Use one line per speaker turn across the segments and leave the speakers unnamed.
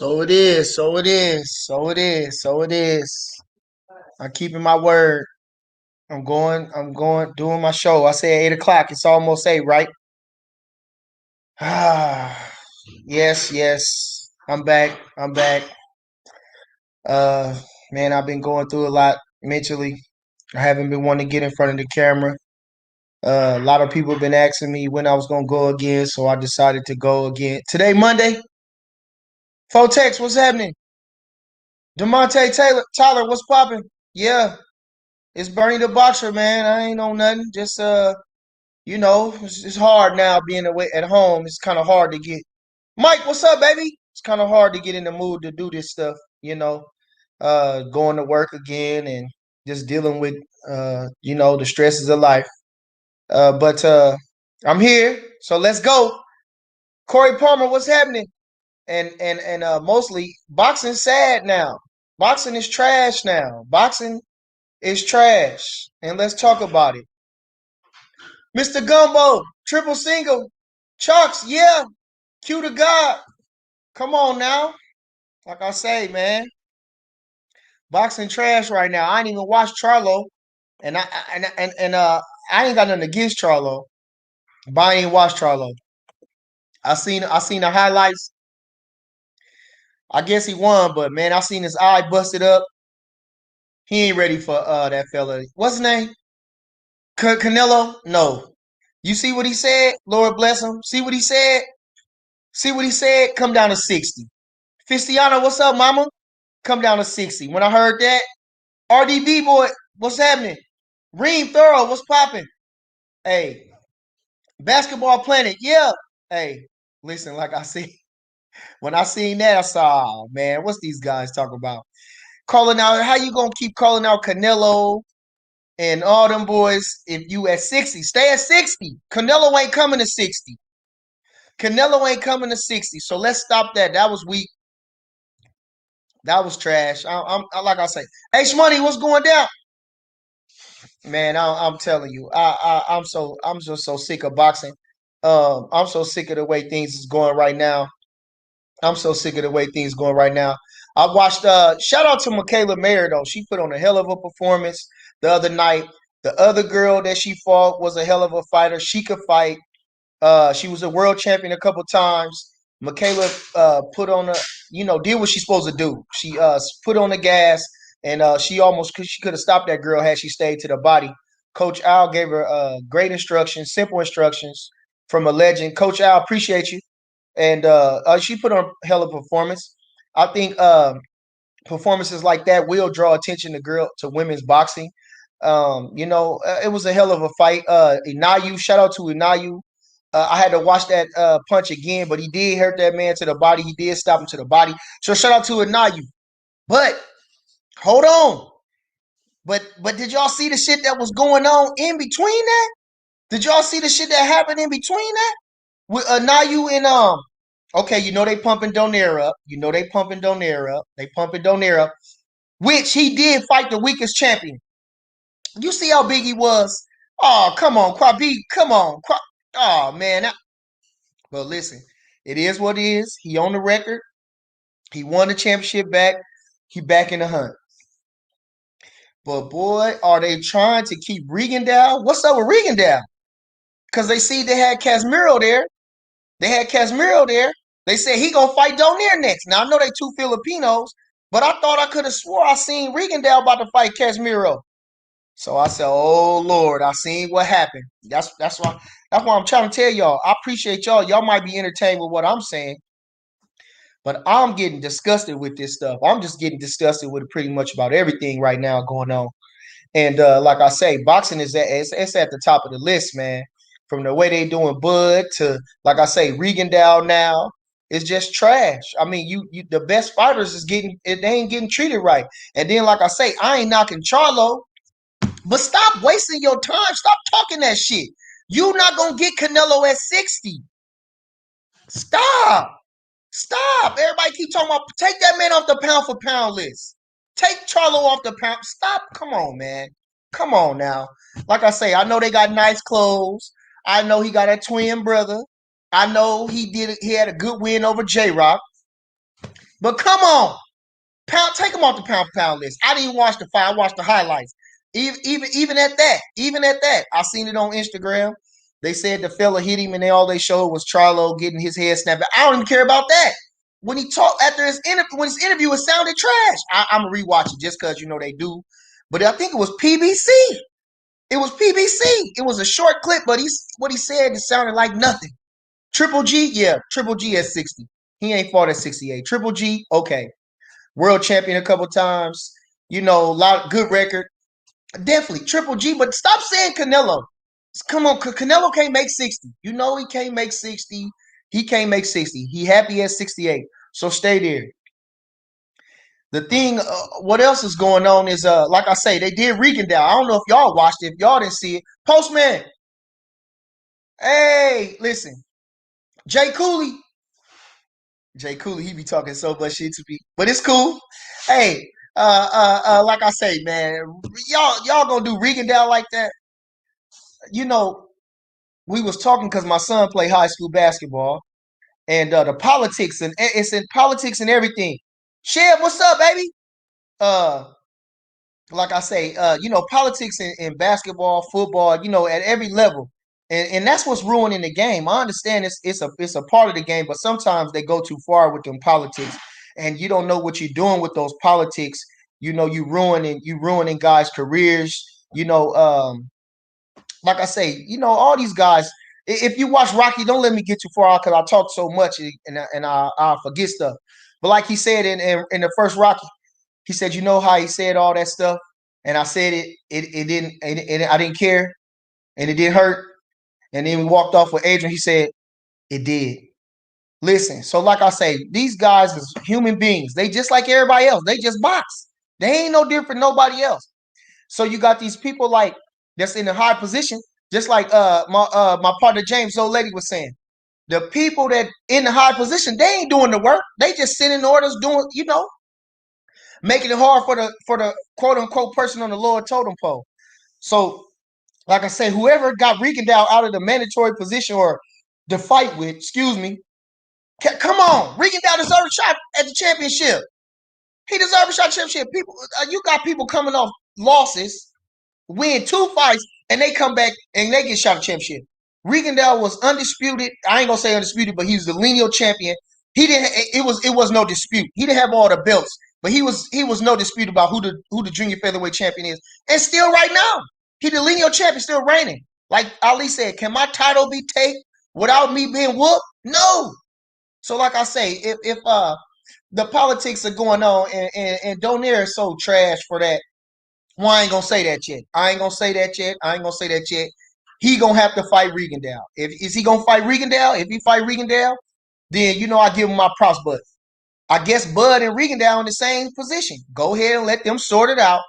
So it is. So it is. So it is. So it is. I'm keeping my word. Doing my show. I say 8 o'clock. It's almost 8, right? Ah, yes, yes. I'm back. I'm back. Uh, man, I've been going through a lot mentally. I haven't been wanting to get in front of the camera. A lot of people have been asking me when I was gonna go again, so I decided to go again. Today, Monday. Fotex, what's happening? Demonte Tyler, what's popping? Yeah. It's Bernie the Boxer, man. I ain't on nothing. Just it's hard now being away at home. It's kind of hard to get. Mike, what's up, baby? It's kind of hard to get in the mood to do this stuff. Going to work again and just dealing with the stresses of life. But I'm here, so let's go. Corey Palmer, what's happening? And mostly boxing sad now. Boxing is trash now. Boxing is trash, and let's talk about it. Mr. Gumbo, triple single, Chucks, yeah, cue to God. Come on now. Like I say, man, boxing trash right now. I ain't even watched Charlo, and I ain't got nothing against Charlo, but I ain't watched Charlo. I seen the highlights. I guess he won, but man, I seen his eye busted up. He ain't ready for that fella. What's his name? Canelo? No. You see what he said? Lord bless him. See what he said? See what he said? Come down to 60. Fistiano, what's up, mama? Come down to 60. When I heard that, RDB boy, what's happening? Reem Thorough, what's popping? Hey, Basketball Planet, yeah. Hey, listen, like I said, when I seen that, I saw, oh, man, what's these guys talking about? Calling out, how you gonna keep calling out Canelo and all them boys if you at 60? Stay at 60. Canelo ain't coming to 60. Canelo ain't coming to 60. So let's stop that. That was weak. That was trash. Like I say, H Money, what's going down? Man, I'm telling you, I'm just so sick of boxing. I'm so sick of the way things is going right now. I'm so sick of the way things going right now. I watched. Shout out to Michaela Mayer though. She put on a hell of a performance the other night. The other girl that she fought was a hell of a fighter. She could fight. She was a world champion a couple times. Michaela put on a, did what she's supposed to do. She put on the gas, and she could have stopped that girl had she stayed to the body. Coach Al gave her great instructions, simple instructions from a legend. Coach Al, appreciate you, and she put on a hell of a performance. I think performances like that will draw attention to women's boxing. It was a hell of a fight. Inayu, shout out to Inayu. I had to watch that punch again, but he did hurt that man to the body. He did stop him to the body. So shout out to Inayu. But hold on. But did y'all see the shit that was going on in between that? Did y'all see the shit that happened in between that? With Inayu and okay, they pumping Donaire up. They pumping Donaire up. They pumping Donaire up, which he did fight the weakest champion. You see how big he was? Oh, come on, Quabi, come on. Oh man. But listen, it is what it is. He on the record. He won the championship back. He back in the hunt. But boy, are they trying to keep Regan down? What's up with Regan down? Because they see they had Casemiro there. They had Casemiro there. They said he gonna fight Donaire next. Now I know they two Filipinos, but I thought I could have swore I seen Regan down about to fight Casemiro. So I said, "Oh Lord, I seen what happened." That's why I'm trying to tell y'all. I appreciate y'all. Y'all might be entertained with what I'm saying, but I'm getting disgusted with this stuff. I'm just getting disgusted with pretty much about everything right now going on. And like I say, boxing it's at the top of the list, man. From the way they doing Bud to, like I say, Regendow now, it's just trash. I mean, you the best fighters they ain't getting treated right. And then, like I say, I ain't knocking Charlo, but stop wasting your time. Stop talking that shit. You not gonna get Canelo at 60. Stop. Stop. Everybody keep talking about take that man off the pound for pound list. Take Charlo off the pound. Stop. Come on, man. Come on now. Like I say, I know they got nice clothes. I know he got a twin brother. I know he had a good win over J Rock. But come on, take him off the pound for pound list. I didn't even watch the fight. I watched the highlights. Even at that, I seen it on Instagram. They said the fella hit him, and all they showed was Charlo getting his head snapped. I don't even care about that. When he talked after his interview, it sounded trash. I'm gonna rewatch it just because they do. But I think it was PBC. It was PBC. It was a short clip, but what he said, it sounded like nothing. Triple G, yeah, Triple G at 60. He ain't fought at 68. Triple G, okay. World champion a couple times. A lot of good record. Definitely Triple G, but stop saying Canelo. Come on, Canelo can't make 60. He can't make 60. He can't make 60. He happy at 68. So stay there. The thing, what else is going on is, like I say, they did Regandow. I don't know if y'all watched it. If y'all didn't see it, Postman. Hey, listen, Jay Cooley. Jay Cooley, he be talking so much shit to me, but it's cool. Hey, like I say, man, y'all gonna do Regandow like that? You know, we was talking because my son played high school basketball, and the politics and it's in politics and everything. Sheb, what's up, baby? Uh, like I say, politics in basketball, football, at every level, and that's what's ruining the game. I understand it's a part of the game, but sometimes they go too far with them politics, and you don't know what you're doing with those politics. You ruining guys' careers. Like I say, all these guys. If you watch Rocky, don't let me get too far out because I talk so much and I forget stuff. But like he said in the first Rocky, he said, how he said all that stuff, and I said it didn't, and I didn't care, and it didn't hurt, and then we walked off with Adrian. He said it did. Listen, so like I say, these guys is human beings. They just like everybody else. They just box. They ain't no different than nobody else. So you got these people like that's in a high position, just like my partner James old lady was saying. The people that in the high position, they ain't doing the work. They just sending orders, doing, making it hard for the quote unquote person on the lower totem pole. So, like I say, whoever got Regandow out of the mandatory position or the fight with, excuse me, come on, Regandow deserves a shot at the championship. He deserves a shot at the championship. People, you got people coming off losses, win 2 fights, and they come back and they get shot at championship. Regandow was undisputed. I ain't gonna say undisputed, but he was the lineal champion. He didn't. It was no dispute. He didn't have all the belts, but he was no dispute about who the junior featherweight champion is. And still, right now, he the lineal champion, still reigning. Like Ali said, can my title be taken without me being whooped? No. So, like I say, if the politics are going on and Donaire is so trash for that. Well, I ain't gonna say that yet. I ain't gonna say that yet. I ain't gonna say that yet. He gonna have to fight Regandow. Is he gonna fight Regandow? If he fight Regandow, then I give him my props. But I guess Bud and Regandow in the same position. Go ahead and let them sort it out.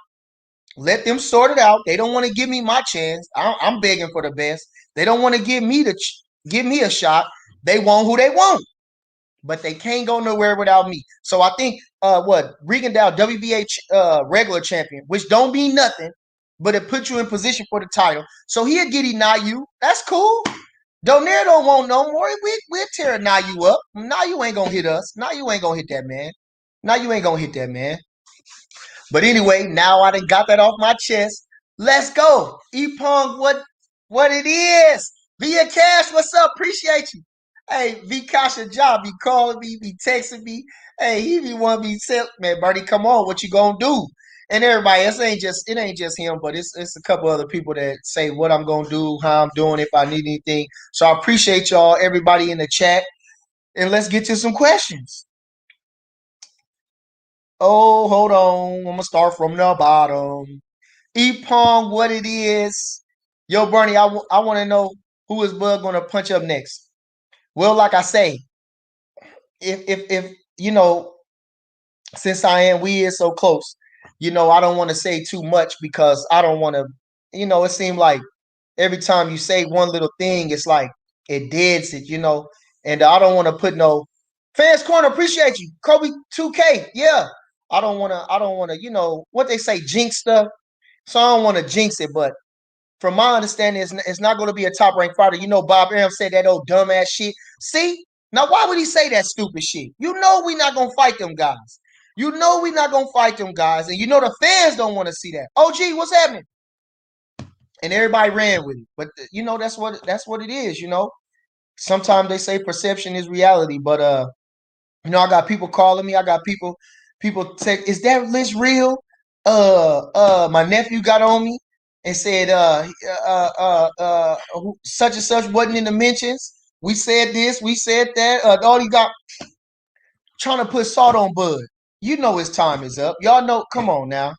Let them sort it out. They don't want to give me my chance. I'm begging for the best. They don't want to give me a shot. They want who they want, but they can't go nowhere without me. So I think Regandow WBA regular champion, which don't mean nothing, but it puts you in position for the title. So he'll get Nayu. That's cool. Donaire don't want no more. We'll tear Nayu up. Nayu ain't gonna hit us. Nayu ain't gonna hit that man. Nayu ain't gonna hit that man. But anyway, now I done got that off my chest. Let's go. Epong, what it is. Via Cash, what's up? Appreciate you. Hey, V Kasha Job be calling me, be texting me. Hey, he be wanting me to man, Bertie, come on, what you gonna do? And everybody else it ain't just him, but it's a couple other people that say what I'm gonna do, how I'm doing, if I need anything. So I appreciate y'all, everybody in the chat, and let's get to some questions. Oh, hold on. I'm gonna start from the bottom. Epong, what it is? Yo, Bernie, I want to know who is Bud gonna punch up next. Well, like I say, if since we is so close, I don't want to say too much because I don't want to, it seemed like every time you say one little thing, it's like it deads it, and I don't want to put no fans corner. Appreciate you, Kobe 2K. Yeah, I don't want to, what they say, jinx stuff. So I don't want to jinx it, but from my understanding, it's not going to be a top ranked fighter. Bob Arum said that old dumbass shit. See, Now, why would he say that stupid shit? You know we not gonna fight them guys. You know we not gonna fight them guys, and you know the fans don't want to see that. Oh, gee, what's happening? And everybody ran with it. But you know that's what it is. You know, sometimes they say perception is reality, but you know, I got people calling me. I got people say, "Is that list real?" My nephew got on me and said, such and such wasn't in the mentions. We said this, we said that. All he got trying to put salt on Bud. You know his time is up. Y'all know. Come on now.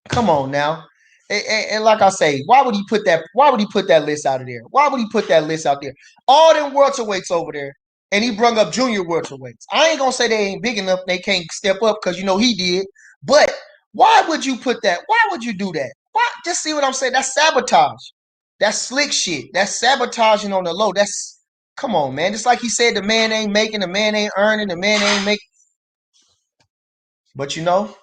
Come on now. And like I say, why would he put that? Why would he put that list out of there? Why would he put that list out there? All them welterweights over there, and he brung up junior welterweights. I ain't gonna say they ain't big enough; they can't step up because you know he did. But why would you put that? Why would you do that? Why? Just see what I'm saying? That's sabotage. That's slick shit. That's sabotaging on the low. That's come on, man. Just like he said, the man ain't making, the man ain't earning, the man ain't making. But you know,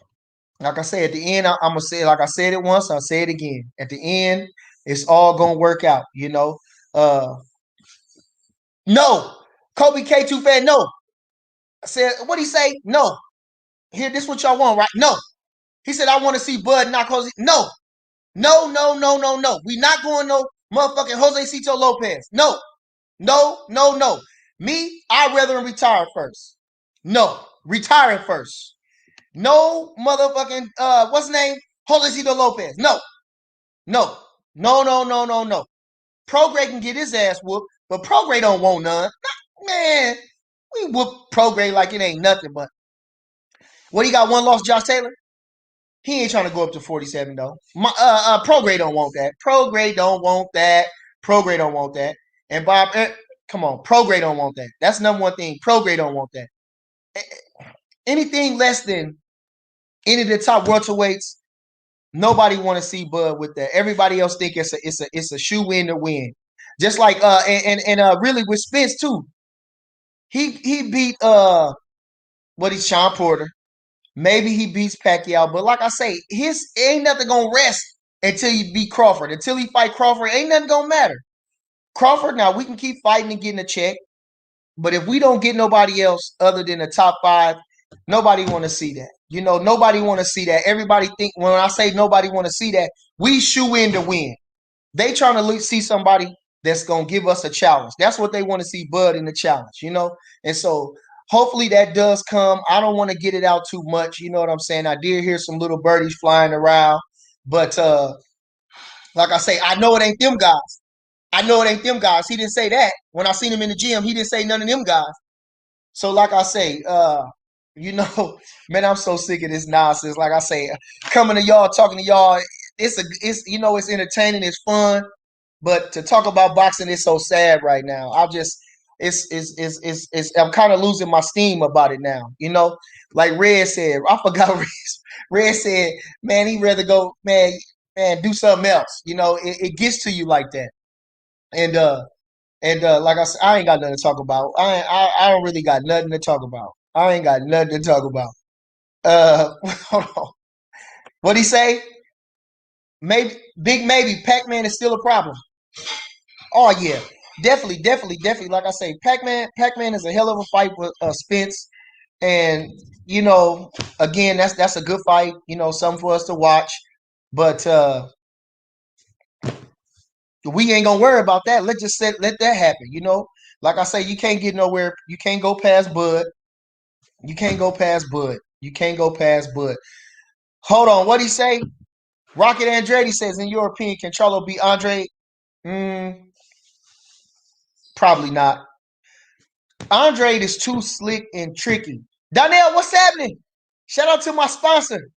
like I say, at the end, I'm gonna say, like I said it once, I'll say it again. At the end, it's all gonna work out. You know. No, Kobe K too fat. No, I said, what would he say? No. Here, this what y'all want, right? No. He said, I want to see Bud knock Jose. No, no, no, no, no, no. We not going no motherfucking Jose Cito Lopez. No, no, no, no. Me, I'd rather retire first. No, retiring first. No motherfucking what's his name? Jose Cito Lopez. No, no, no, no, no, no, no. Prograde can get his ass whooped, but Prograde don't want none. Man, we whoop Prograde like it ain't nothing. But what he got one loss, Josh Taylor? He ain't trying to go up to 47 though. Prograde don't want that. Prograde don't want that. Prograde don't want that. And Bob, come on, Prograde don't want that. That's number one thing. Prograde don't want that. Anything less than any of the top welterweights, nobody want to see Bud with that. Everybody else think it's a shoe in to win. Just like really with Spence too. He beat Sean Porter. Maybe he beats Pacquiao, but like I say, his ain't nothing gonna rest until you beat Crawford. Until he fight Crawford, ain't nothing gonna matter. Crawford, now we can keep fighting and getting a check, but if we don't get nobody else other than the top five, nobody want to see that. You know, nobody want to see that. Everybody think when I say nobody want to see that, we shoe in to win. They trying to see somebody that's gonna give us a challenge. That's what they want to see, Bud in the challenge. You know, and so hopefully that does come. I don't want to get it out too much. You know what I'm saying? I did hear some little birdies flying around, but like I say, I know it ain't them guys. I know it ain't them guys. He didn't say that. When I seen him in the gym, he didn't say none of them guys. So like I say, you know, man, I'm so sick of this nonsense. Like I say, coming to y'all, talking to y'all, it's you know, it's entertaining, it's fun, but to talk about boxing is so sad right now. I just it's I'm kind of losing my steam about it now. You know, like Red said, I forgot Red said, man, he'd rather go, man, do something else. You know, it gets to you like that. And like I said, I ain't got nothing to talk about. I don't really got nothing to talk about. I ain't got nothing to talk about. Hold on. What'd he say? Maybe Pac-Man is still a problem. Oh yeah, definitely, definitely, definitely. Like I say, Pac-Man is a hell of a fight with Spence, and you know, again, that's a good fight. You know, something for us to watch, but we ain't gonna worry about that. Let's just let that happen. You know, like I say, you can't get nowhere. You can't go past Bud. You can't go past Bud. You can't go past Bud. Hold on, what he say? Rocket Andretti says, in your opinion, can Charlo beat Andre? Mm, probably not. Andre is too slick and tricky. Donnell, what's happening? Shout out to my sponsor,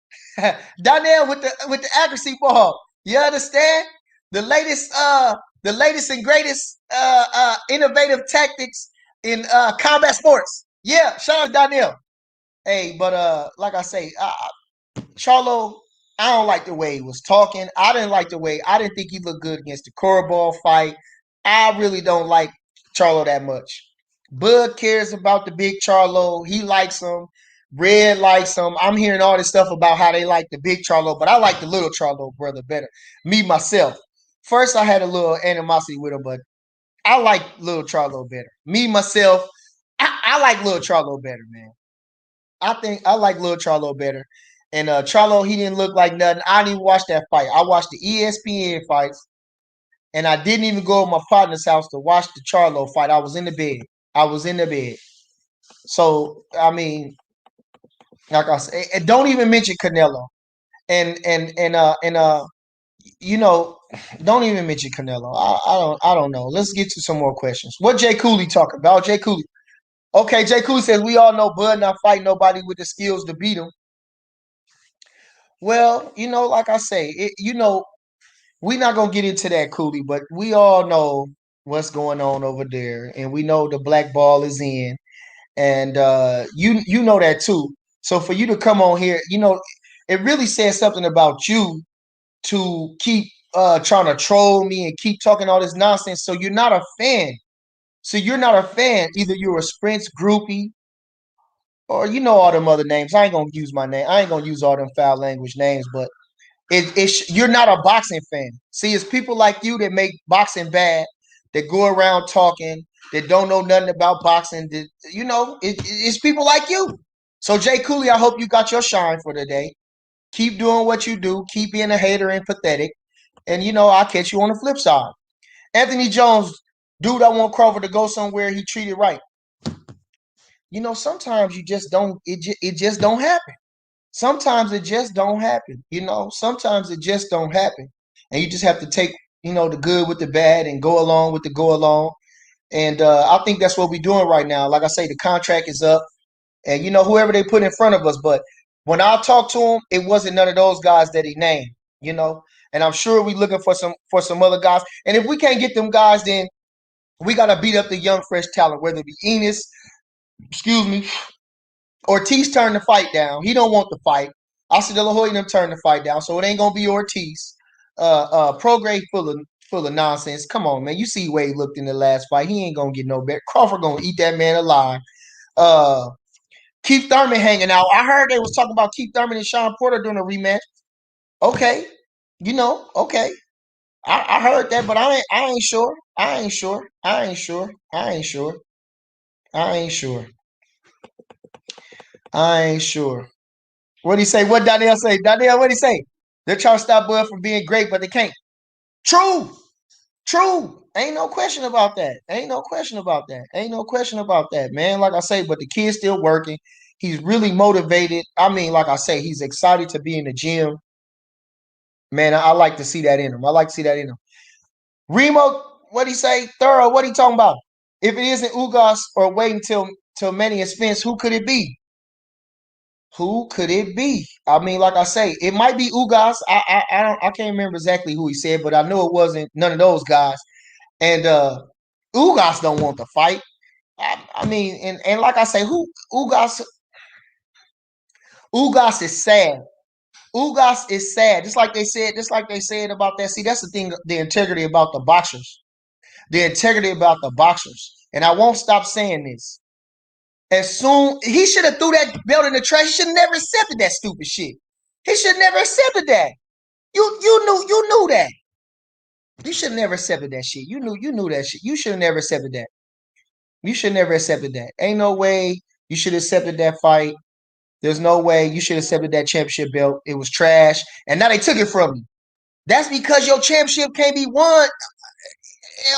Donnell with the accuracy ball. You understand? The latest and greatest innovative tactics in combat sports. Yeah, shout out to Donnell. Hey, but like I say, Charlo, I don't like the way he was talking. I didn't think he looked good against the Coraball fight. I really don't like Charlo that much. Bud cares about the big Charlo. He likes him. Red likes him. I'm hearing all this stuff about how they like the big Charlo, but I like the little Charlo brother better. Me myself. First, I had a little animosity with him, but I like Lil Charlo better. Me myself, I like Lil Charlo better, man. I think I like Lil Charlo better. And Charlo, he didn't look like nothing. I didn't even watch that fight. I watched the ESPN fights, and I didn't even go to my partner's house to watch the Charlo fight. I was in the bed. I was in the bed. So I mean, like I said, and don't even mention Canelo. And you know, don't even mention Canelo. I don't know. Let's get to some more questions. What Jay Cooley talking about? Jay Cooley. Okay, Jay Cooley says we all know Bud not fight nobody with the skills to beat him. Well, like I say, we're not gonna get into that, Cooley, but we all know what's going on over there, and we know the black ball is in, and you know that too. So for you to come on here, it really says something about you to keep trying to troll me and keep talking all this nonsense. So you're not a fan. So you're not a fan. Either you're a Sprints groupie or all them other names. I ain't gonna use my name. I ain't gonna use all them foul language names, but you're not a boxing fan. See, it's people like you that make boxing bad, that go around talking, that don't know nothing about boxing. That, it's people like you. So Jay Cooley, I hope you got your shine for today. Keep doing what you do. Keep being a hater and pathetic. And I'll catch you on the flip side. Anthony Jones, dude, I want Crawford to go somewhere he treated right. Sometimes you just don't. It just don't happen. Sometimes it just don't happen. Sometimes it just don't happen, and you just have to take the good with the bad and go along with the go along. And I think that's what we're doing right now. Like I say, the contract is up, and whoever they put in front of us. But when I talked to him, it wasn't none of those guys that he named. You know, and I'm sure we're looking for some other guys. And if we can't get them guys, then we got to beat up the young, fresh talent, whether it be Enos, excuse me, Ortiz turned the fight down. He don't want the fight. Oscar De La Hoya them turned the fight down, so it ain't gonna be Ortiz. Prograde full of nonsense. Come on, man. You see where he looked in the last fight. He ain't gonna get no better. Crawford gonna eat that man alive. Uh, Keith Thurman hanging out. I heard they was talking about Keith Thurman and Sean Porter doing a rematch. Okay, okay. I heard that, but I ain't sure. I ain't sure. I ain't sure. I ain't sure. I ain't sure. I ain't sure. What he say? What Danielle say? Danielle, what he say? They're trying to stop Bud from being great, but they can't. True. True. Ain't no question about that. Ain't no question about that. Ain't no question about that, man. Like I say, but the kid's still working. He's really motivated. I mean, like I say, he's excited to be in the gym. Man, I like to see that in him. I like to see that in him. Remo, what he say? Thorough, what he talking about? If it isn't Ugas or waiting till Manny and Spence, who could it be? Who could it be? I mean, like I say, it might be Ugas. I can't remember exactly who he said, but I know it wasn't none of those guys. And Ugas don't want to fight. I mean, and like I say, who Ugas is sad. Ugas is sad. Just like they said about that. See, that's the thing, the integrity about the boxers. The integrity about the boxers. And I won't stop saying this. As soon he should have threw that belt in the trash. He should have never accepted that stupid shit. He should have never accepted that. You knew that. You should have never accepted that shit. You knew that shit. You should have never accepted that. You should never accepted that. Ain't no way you should have accepted that fight. There's no way you should have accepted that championship belt. It was trash. And now they took it from you. That's because your championship can't be won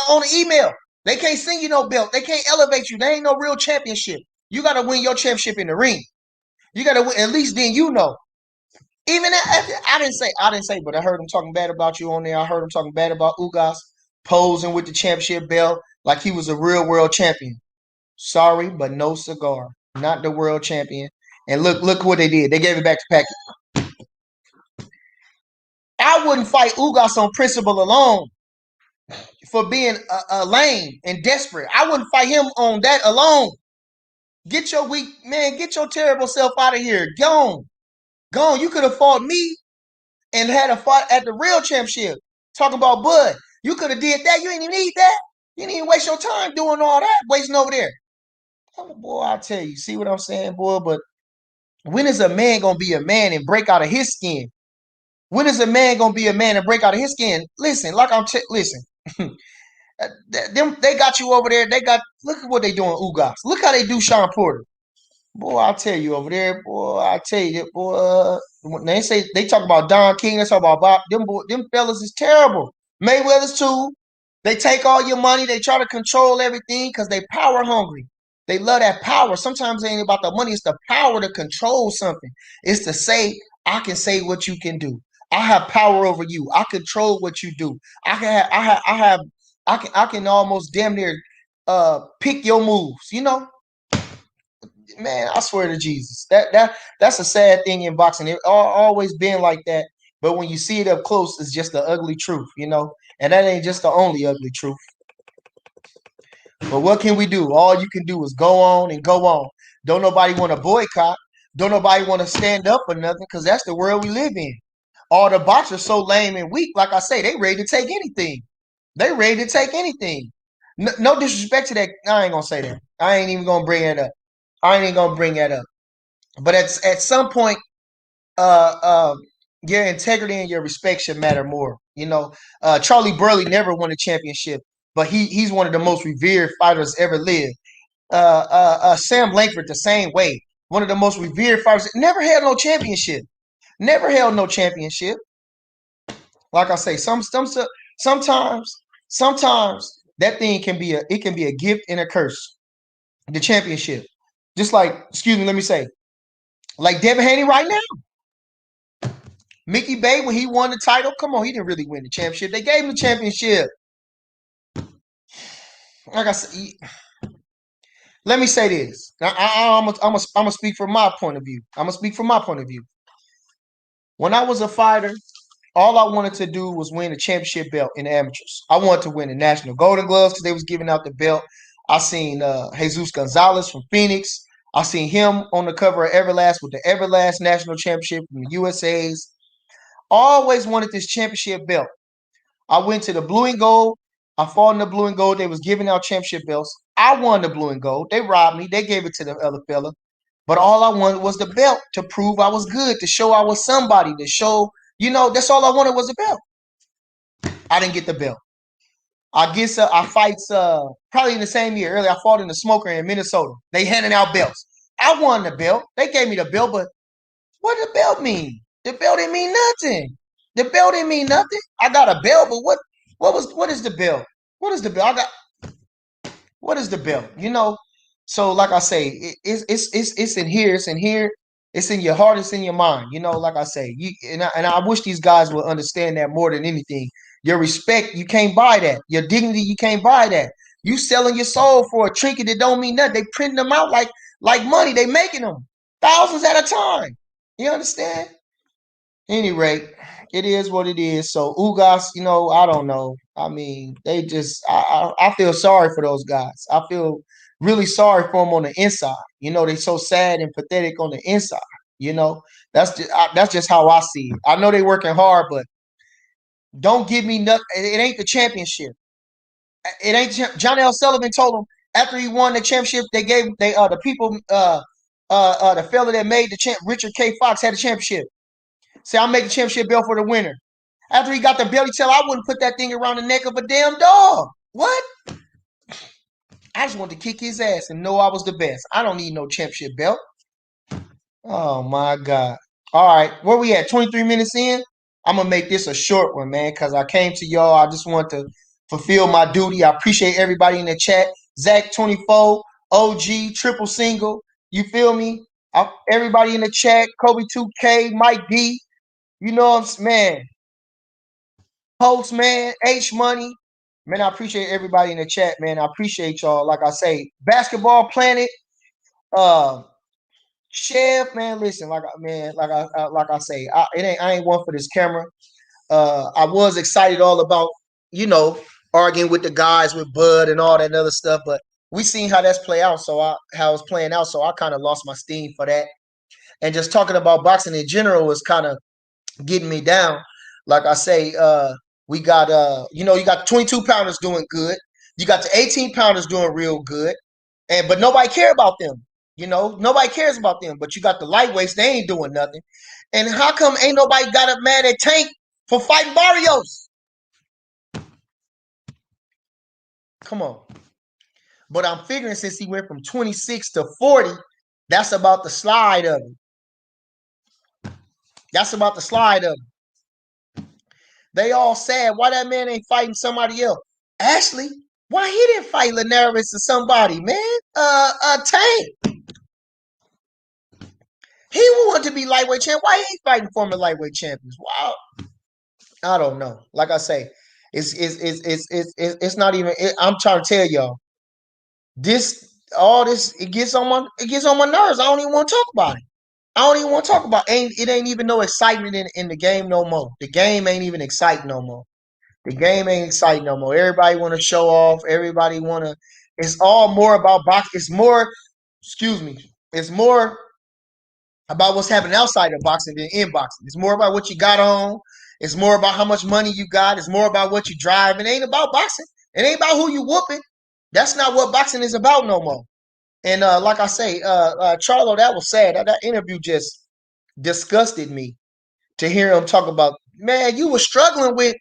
on the email. They can't send you no belt. They can't elevate you. They ain't no real championship. You gotta win your championship in the ring. You gotta win. At least then you know. Even after, I didn't say, but I heard him talking bad about you on there. I heard him talking bad about Ugas posing with the championship belt like he was a real world champion. Sorry, but no cigar. Not the world champion. And look what they did. They gave it back to Packard. I wouldn't fight Ugas on principle alone for being a lame and desperate. I wouldn't fight him on that alone. Get your weak man. Get your terrible self out of here. Gone. Gone. You could have fought me and had a fight at the real championship. Talking about Bud. You could have did that. You didn't even need that. You didn't even waste your time doing all that, wasting over there. Oh, boy, I tell you, see what I'm saying, boy? But when is a man gonna be a man and break out of his skin? When is a man gonna be a man and break out of his skin? Listen, listen. Them they got you over there. They got look at what they doing, Ugas. Look how they do Sean Porter. Boy, I'll tell you over there, boy. I tell you that, boy. When they say they talk about Don King, they talk about Bob. Them fellas is terrible. Mayweather's too. They take all your money. They try to control everything because they power hungry. They love that power. Sometimes it ain't about the money. It's the power to control something. It's to say, I can say what you can do. I have power over you. I control what you do. I can almost damn near pick your moves. You know, man, I swear to Jesus, that's a sad thing in boxing. It always been like that, but when you see it up close, it's just the ugly truth, you know. And that ain't just the only ugly truth. But what can we do? All you can do is go on and go on. Don't nobody want to boycott. Don't nobody want to stand up for nothing because that's the world we live in. All the boxers so lame and weak. Like I say, they ready to take anything. They ready to take anything. No disrespect to that. I ain't gonna say that. I ain't even gonna bring it up. I ain't even gonna bring that up. But at some point, uh, uh, your integrity and your respect should matter more. You know, Charlie Burley never won a championship, but he's one of the most revered fighters ever lived. Sam Langford the same way, one of the most revered fighters, never held no championship. Never held no championship. Like I say, sometimes sometimes that thing can be a gift and a curse. The championship, just like excuse me, let me say, like Devin Haney right now. Mickey Bay, when he won the title, come on, he didn't really win the championship. They gave him the championship. Like I said, let me say this. I'm gonna speak from my point of view. I'm gonna speak from my point of view. When I was a fighter, all I wanted to do was win a championship belt in the amateurs. I wanted to win the National Golden Gloves because they was giving out the belt. I seen Jesus Gonzalez from Phoenix. I seen him on the cover of Everlast with the Everlast National Championship from the USA's. Always wanted this championship belt. I went to the blue and gold. I fought in the blue and gold. They was giving out championship belts. I won the blue and gold. They robbed me. They gave it to the other fella. But all I wanted was the belt to prove I was good, to show I was somebody, to show, that's all I wanted was a belt. I didn't get the belt. I guess I fights probably in the same year. Earlier, I fought in the smoker in Minnesota. They handing out belts. I won the belt. They gave me the belt, but what did the belt mean? The belt didn't mean nothing. The belt didn't mean nothing. I got a belt, but what is the belt? What is the belt? What is the belt? So like I say, it's in here, it's in here, it's in your heart, it's in your mind. Like I say, I wish these guys would understand that more than anything. Your respect, you can't buy that. Your dignity, you can't buy that. You selling your soul for a trinket that don't mean nothing. They printing them out like money. They making them thousands at a time. You understand? Any rate, it is what it is. So Ugas, I don't know. I mean, they just I feel sorry for those guys. I feel really sorry for them on the inside. They so sad and pathetic on the inside. You know, that's just how I see it. I know they working hard, but don't give me nothing. It ain't the championship. It ain't. John L. Sullivan told him after he won the championship, they the people the fella that made the champ, Richard K. Fox, had the championship. Say, I'll make the championship belt for the winner. After he got the belt, he tell I wouldn't put that thing around the neck of a damn dog. What? I just wanted to kick his ass and know I was the best. I don't need no championship belt. Oh my God. All right, where we at? 23 minutes in? I'm gonna make this a short one, man, because I came to y'all. I just want to fulfill my duty. I appreciate everybody in the chat. Zach 24, OG, triple single. You feel me? Everybody in the chat, Kobe 2K, Mike D. Man. Post, man, H Money. Man, I appreciate everybody in the chat, man. I appreciate y'all. Like I say, Basketball Planet, uh, Chef, man. Listen, like I say, I ain't one for this camera. I was excited all about, you know, arguing with the guys with Bud and all that other stuff, but we seen how that's play out. How it's playing out. So I kind of lost my steam for that. And just talking about boxing in general was kind of getting me down. Like I say, we got you got 22 pounders doing good. You got the 18 pounders doing real good. But nobody care about them. Nobody cares about them. But you got the lightweights, they ain't doing nothing. And how come ain't nobody got up mad at Tank for fighting Barrios? Come on. But I'm figuring since he went from 26 to 40, that's about the slide of it. That's about the slide of it. They all sad. Why that man ain't fighting somebody else? Ashley, why he didn't fight Linares or somebody, man? Tank. He wanted to be lightweight champ. Why he ain't fighting former lightweight champions? Wow. I don't know. Like I say, it's not even. I'm trying to tell y'all, all this it gets on my nerves. I don't even want to talk about it. I don't even want to talk about it. It ain't even no excitement in the game no more. The game ain't even exciting no more. The game ain't exciting no more. Everybody want to show off. Everybody want to. It's all more about box. It's more. Excuse me. It's more about what's happening outside of boxing than in boxing. It's more about what you got on. It's more about how much money you got. It's more about what you drive. It ain't about boxing. It ain't about who you whooping. That's not what boxing is about no more. And like I say, Charlo, that was sad. That interview just disgusted me to hear him talk about, man, you were struggling with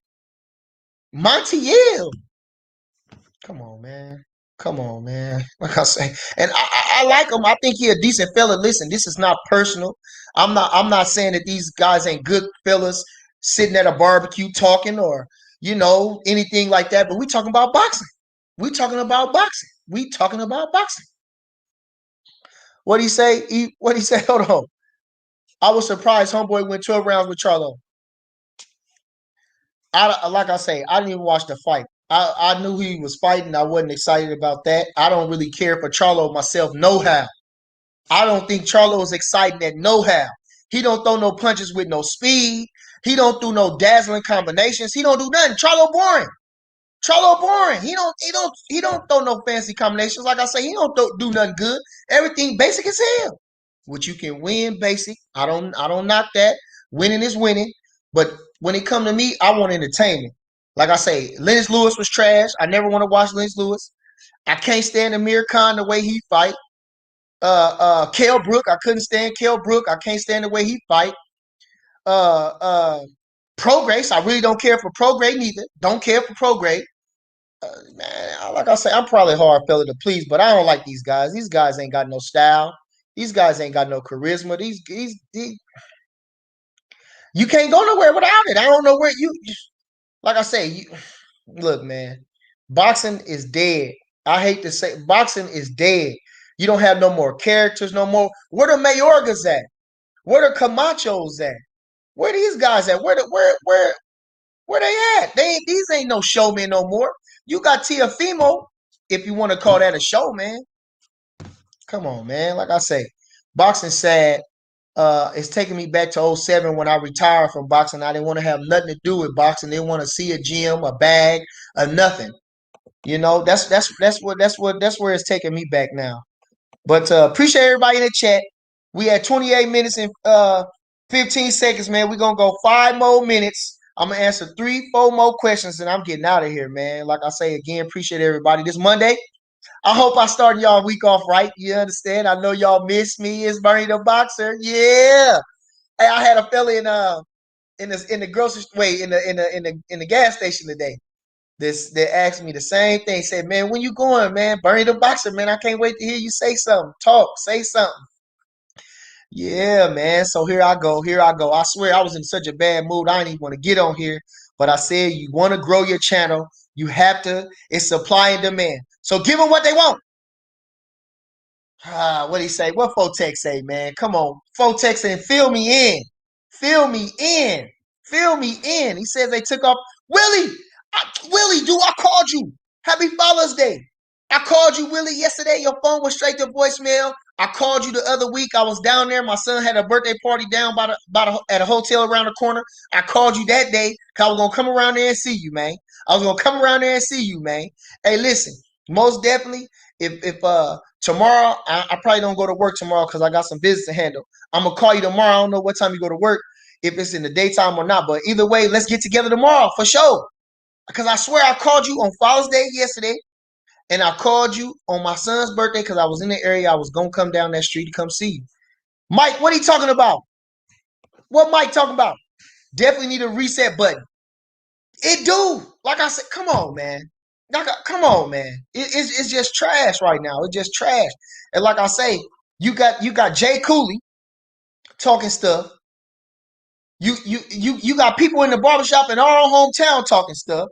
Montiel. Come on, man. Come on, man. Like I say, and I like him. I think he a decent fella. Listen, this is not personal. I'm not saying that these guys ain't good fellas sitting at a barbecue talking or anything like that. But we talking about boxing. We talking about boxing. We talking about boxing. What he say? What he say? Hold on. I was surprised Homeboy went 12 rounds with Charlo. Like I say, I didn't even watch the fight. I knew he was fighting. I wasn't excited about that. I don't really care for Charlo myself, no how. I don't think Charlo is exciting at no how. He don't throw no punches with no speed. He don't do no dazzling combinations. He don't do nothing. Charlo boring. Charlo boring. He don't throw no fancy combinations. Like I say, he don't do nothing good. Everything basic as hell. Which you can win basic. I don't knock that. Winning is winning. But when it come to me, I want entertainment. Like I say, Lennox Lewis was trash. I never want to watch Lennox Lewis. I can't stand Amir Khan the way he fight. Kell Brook, I couldn't stand Kell Brook. I can't stand the way he fight. Uh, uh, Prograis, I really don't care for Prograis neither. Don't care for Prograis. Man, like I say, I'm probably a hard fella to please, but I don't like these guys. These guys ain't got no style. These guys ain't got no charisma. You can't go nowhere without it. I don't know where you. Like I say, look, man, boxing is dead. I hate to say, boxing is dead. You don't have no more characters, no more. Where the Mayorgas at? Where the Camachos at? Where these guys at? Where they at? These ain't no showmen no more. You got Tiafimo, if you want to call that a show, man. Come on, man. Like I say, boxing sad. It's taking me back to '07 when I retired from boxing. I didn't want to have nothing to do with boxing. Didn't want to see a gym, a bag, or nothing. That's where it's taking me back now. But appreciate everybody in the chat. We had 28 minutes and 15 seconds, man. We're gonna go 5 more minutes. I'm gonna answer 3, 4 more questions, and I'm getting out of here, man. Like I say again, appreciate everybody. This Monday, I hope I started y'all week off right. You understand? I know y'all miss me. It's Bernie the Boxer. Yeah. Hey, I had a fella in the grocery wait in the gas station today. They asked me the same thing. Said, man, when you going, man? Bernie the Boxer, man. I can't wait to hear you say something. Talk, say something. Yeah, man. So here I go. Here I go. I swear I was in such a bad mood. I didn't even want to get on here. But I said you want to grow your channel. You have to. It's supply and demand. So give them what they want. What he say? What Fotex say, man? Come on. Fotex and fill me in. Fill me in. Fill me in. He says they took off. Willie, Willie, dude, I called you. Happy Father's Day. I called you, Willie, yesterday. Your phone was straight to voicemail. I called you the other week. I was down there. My son had a birthday party down at a hotel around the corner. I called you that day because I was going to come around there and see you, man. I was going to come around there and see you, man. Hey, listen, most definitely, if tomorrow, I probably don't go to work tomorrow because I got some business to handle. I'm going to call you tomorrow. I don't know what time you go to work, if it's in the daytime or not. But either way, let's get together tomorrow for sure. Because I swear I called you on Father's Day yesterday. And I called you on my son's birthday because I was in the area. I was going to come down that street to come see you. Mike, what are you talking about? What Mike talking about? Definitely need a reset button. It do. Like I said, come on, man. Come on, man. It's just trash right now. It's just trash. And like I say, you got Jay Cooley talking stuff. You got people in the barbershop in our hometown talking stuff.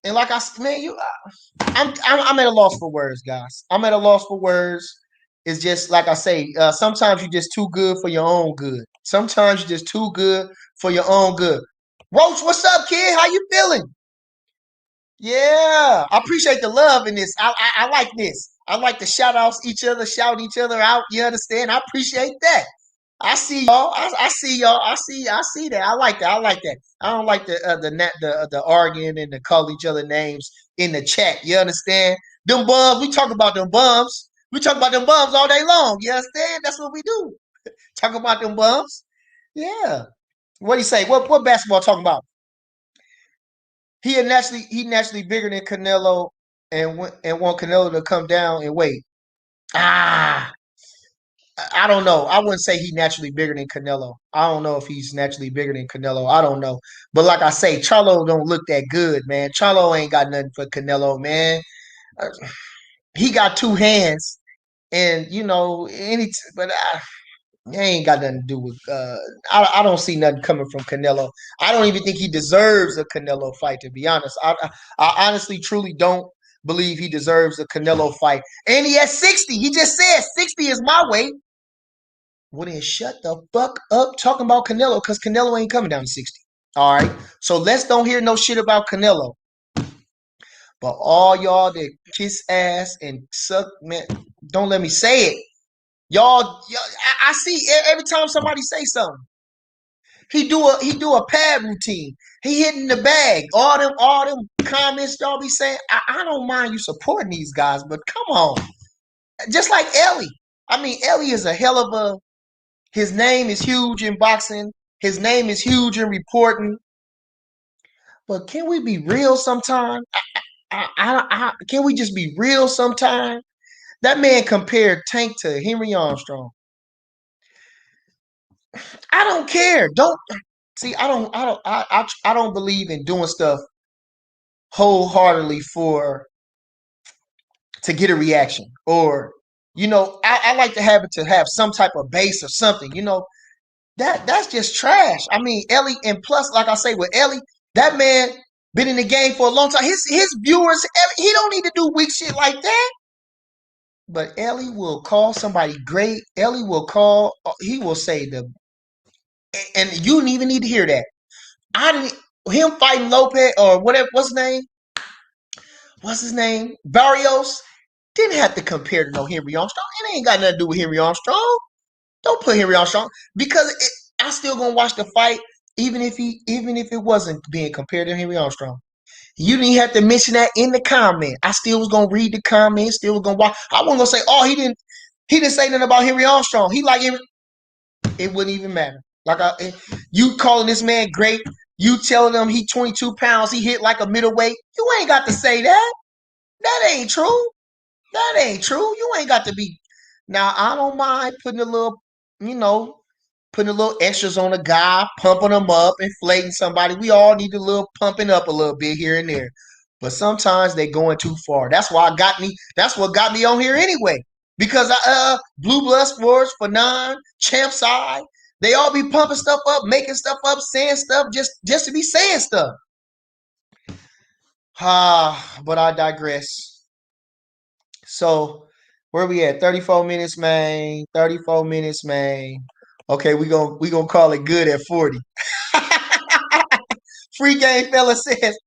And like I said, man, I'm at a loss for words, guys. I'm at a loss for words. It's just like I say. Sometimes you're just too good for your own good. Sometimes you're just too good for your own good. Roach, what's up, kid? How you feeling? Yeah, I appreciate the love in this. I like this. I like the shout outs each other, shout each other out. You understand? I appreciate that. I see y'all. I see y'all. I see that. I like that. I like that. I don't like the arguing and the call each other names in the chat. You understand? Them bums. We talk about them bums. We talk about them bums all day long. You understand? That's what we do. Talk about them bums. Yeah. What do you say? What basketball talking about? He naturally bigger than Canelo and want Canelo to come down and wait. Ah, I don't know. I wouldn't say he naturally bigger than Canelo. I don't know if he's naturally bigger than Canelo. I don't know. But like I say, Charlo don't look that good, man. Charlo ain't got nothing for Canelo, man. Uh, He got two hands, and but it ain't got nothing to do with. I don't see nothing coming from Canelo. I don't even think he deserves a Canelo fight. To be honest, I honestly, truly don't believe he deserves a Canelo fight. And he at 60. He just said 60 is my weight. Well, then shut the fuck up talking about Canelo because Canelo ain't coming down to 60. All right. So let's don't hear no shit about Canelo. But all y'all that kiss ass and suck, man, don't let me say it. Y'all, I see every time somebody say something. He do a pad routine. He hitting the bag. All them comments y'all be saying. I don't mind you supporting these guys, but come on. Just like Ellie. I mean, Ellie is a hell of a. His name is huge in boxing. His name is huge in reporting. But can we be real sometime? Can we just be real sometime? That man compared Tank to Henry Armstrong. I don't care. Don't see. I don't believe in doing stuff wholeheartedly for to get a reaction or I like to have it to have some type of base or something. That's just trash. I mean, Ellie, and plus, like I say with Ellie, that man been in the game for a long time. His viewers, he don't need to do weak shit like that. But Ellie will call somebody great. Ellie will call. He will say and you didn't even need to hear that. I didn't. Him fighting Lopez or whatever. What's his name? What's his name? Barrios didn't have to compare to no Henry Armstrong. It ain't got nothing to do with Henry Armstrong. Don't put Henry Armstrong because I still gonna watch the fight even if it wasn't being compared to Henry Armstrong. You didn't have to mention that in the comment. I still was gonna read the comments. Still was gonna watch. I wasn't gonna say, oh, he didn't say nothing about Henry Armstrong. He like Henry. It wouldn't even matter. You calling this man great. You telling him he 22 pounds. He hit like a middleweight. You ain't got to say that. That ain't true. That ain't true. You ain't got to be. Now, I don't mind you know, putting a little extras on a guy, pumping him up, inflating somebody. We all need a little pumping up a little bit here and there. But sometimes they going too far. That's what got me on here anyway. Because Blue Blood Sports, for nine, Champs Eye, they all be pumping stuff up, making stuff up, saying stuff just to be saying stuff. But I digress. So where we at? 34 minutes, man. 34 minutes, man. Okay, we gonna call it good at 40. Free game fella says,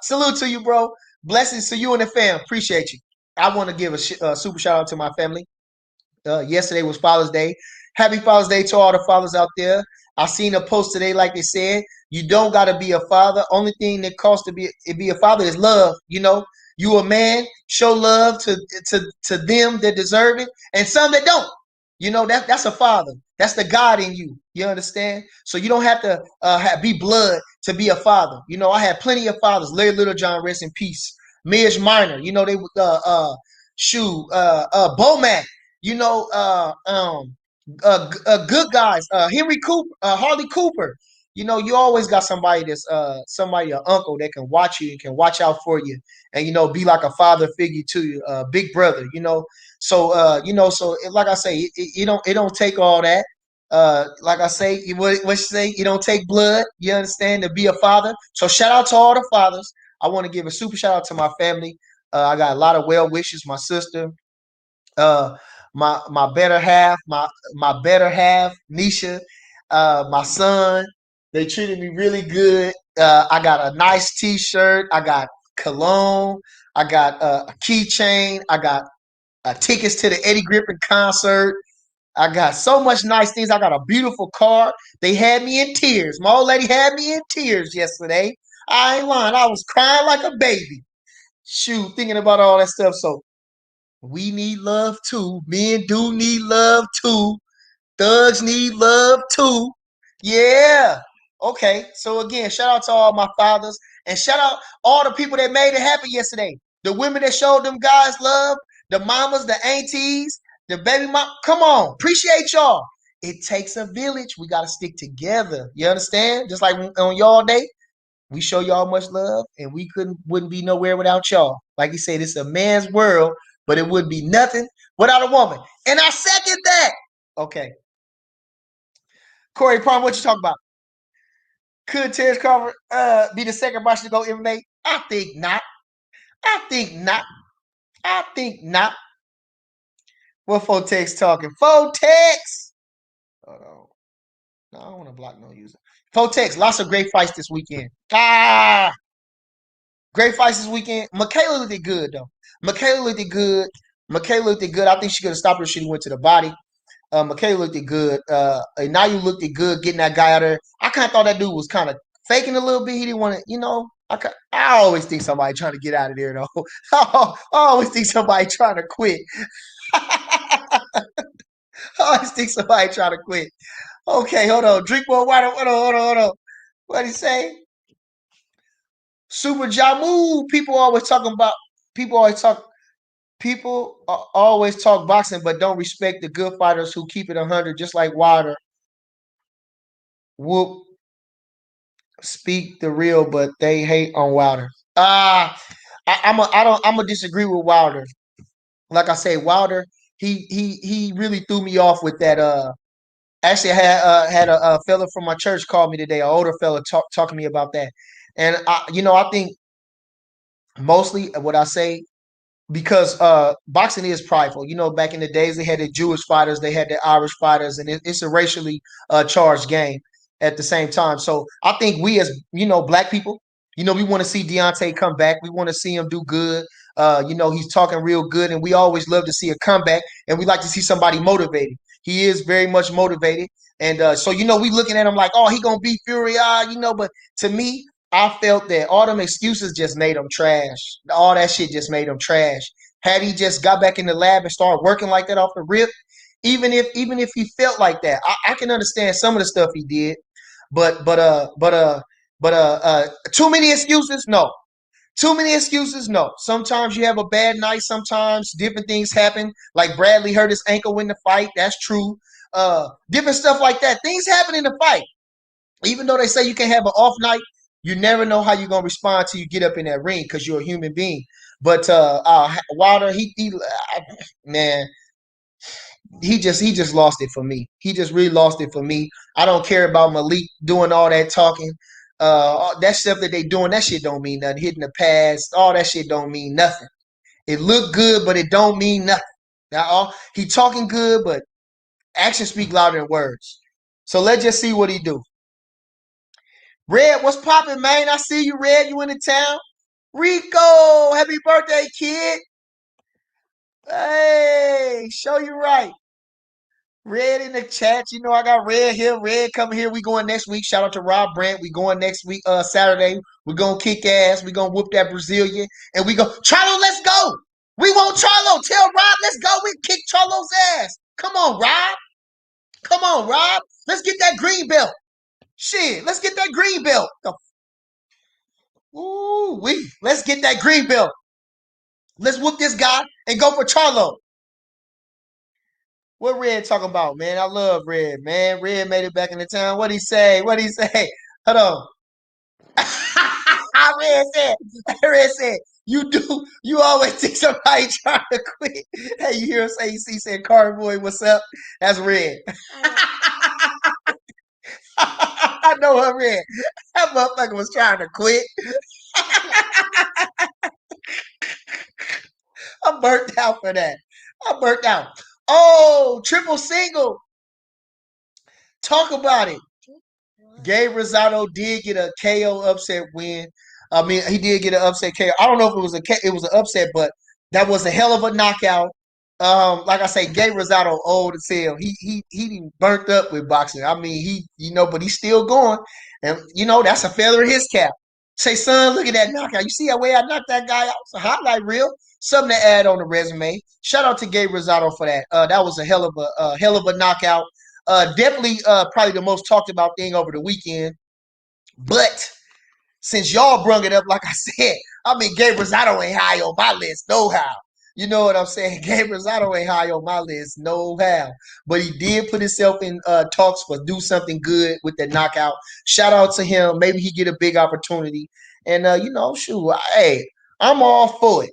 salute to you, bro. Blessings to you and the fam. Appreciate you. I want to give a super shout out to my family. Yesterday was Father's Day. Happy Father's Day to all the fathers out there. I seen a post today, like they said, you don't gotta be a father. Only thing that costs to be a father is love. You a man, show love to them that deserve it, and some that don't. That's a father. That's the God in you. You understand? So you don't have to be blood to be a father. I had plenty of fathers. Larry Littlejohn, rest in peace. Midge Minor. They Bomac. Good guys. Henry Cooper, Harley Cooper. You always got somebody that's somebody, an uncle that can watch you and can watch out for you, and be like a father figure to you, big brother. So like I say, it don't take all that. Like I say, what you say, you don't take blood. You understand, to be a father. So shout out to all the fathers. I want to give a super shout out to my family. I got a lot of well wishes. My sister, uh, my better half, my better half, Nisha, my son. They treated me really good. I got a nice T-shirt. I got cologne. I got a keychain. I got tickets to the Eddie Griffin concert. I got so much nice things. I got a beautiful car. They had me in tears. My old lady had me in tears yesterday. I ain't lying. I was crying like a baby. Shoot, thinking about all that stuff. So we need love too. Men do need love too. Thugs need love too. Yeah. Okay. So again, shout out to all my fathers, and shout out all the people that made it happen yesterday. The women that showed them guys love, the mamas, the aunties, the baby mom. Come on. Appreciate y'all. It takes a village. We got to stick together. You understand? Just like on y'all day, we show y'all much love, and we wouldn't be nowhere without y'all. Like you said, it's a man's world, but it would be nothing without a woman. And I second that. Okay. Corey Prime, what you talking about? Could Terrence Crawford be the second boxer to go MMA? I think not. I think not. I think not. What Fotex talking? Fotex! Hold on. No, I don't want to block no user. Fotex, lots of great fights this weekend. Great fights this weekend. Michaela looked good, though. Michaela looked good. Michaela looked good. I think she could have stopped her. She went to the body. Michaela looked good. Inayu looked good getting that guy out there. I kind of thought that dude was kind of faking a little bit. He didn't want to, I always think somebody trying to get out of there, though. I always think somebody trying to quit. I always think somebody trying to quit. Okay, hold on. Drink more water. Hold on. What did he say? Super Jamu. People always talk always talk boxing, but don't respect the good fighters who keep it 100, just like Wilder. Whoop, speak the real, but they hate on Wilder. I'm gonna disagree with Wilder. Like I say, Wilder, he really threw me off with that. Actually, I had a fella from my church call me today, an older fella talking to me about that, and I think mostly what I say, because boxing is prideful. Back in the days, they had the Jewish fighters, they had the Irish fighters, and it's a racially charged game at the same time. So I think we, as black people, we want to see Deontay come back. We want to see him do good. He's talking real good, and we always love to see a comeback, and we like to see somebody motivated. He is very much motivated, and so we looking at him like, oh, he gonna beat Fury, But to me, I felt that all them excuses just made him trash. All that shit just made him trash. Had he just got back in the lab and started working like that off the rip, even if he felt like that, I can understand some of the stuff he did, but too many excuses, no. Too many excuses, no. Sometimes you have a bad night. Sometimes different things happen. Like Bradley hurt his ankle in the fight. That's true. Different stuff like that. Things happen in the fight. Even though they say you can have an off night, you never know how you're gonna respond till you get up in that ring because you're a human being. But Wilder, man, he just lost it for me. He just really lost it for me. I don't care about Malik doing all that talking. That stuff that they doing, that shit don't mean nothing. Hitting the pass, all that shit don't mean nothing. It looked good, but it don't mean nothing. Now, he talking good, but actions speak louder than words. So let's just see what he do. Red, what's popping, man? I see you, Red. You in the town? Rico, happy birthday, kid. Hey, show you right. Red in the chat. I got Red here. Red coming here. We going next week. Shout out to Rob Brandt. We going next week, Saturday. We gonna kick ass. We gonna whoop that Brazilian. And we go, Charlo, let's go. We want Charlo. Tell Rob, let's go. We kick Charlo's ass. Come on, Rob. Come on, Rob. Let's get that green belt. Shit, let's get that green belt. Ooh, let's get that green belt. Let's whoop this guy and go for Charlo. What Red talking about, man? I love Red, man. Red made it back in the town. What'd he say? What'd he say? Hold on. Red said, you always think somebody trying to quit. Hey, you hear him say, he said, Carboy, what's up? That's Red. I know her, Red. That motherfucker was trying to quit. I'm burnt out for that. I'm burnt out. Oh, triple single. Talk about it. Gabe Rosado did get a KO upset win. I mean, he did get an upset KO. I don't know if it was it was an upset, but that was a hell of a knockout. Like I say, Gabe Rosado old as hell. He burnt up with boxing. I mean, but he's still going, and that's a feather in his cap. Say, son, look at that knockout. You see how way I knocked that guy out? It's a highlight reel. Something to add on the resume. Shout out to Gabe Rosado for that. That was a hell of a knockout. Definitely, probably the most talked about thing over the weekend. But since y'all brung it up, like I said, I mean, Gabe Rosado ain't high on my list, no how. You know what I'm saying? Gabe Rosado ain't high on my list, no how. But he did put himself in talks for do something good with the knockout. Shout out to him. Maybe he get a big opportunity. And shoot, hey, I'm all for it.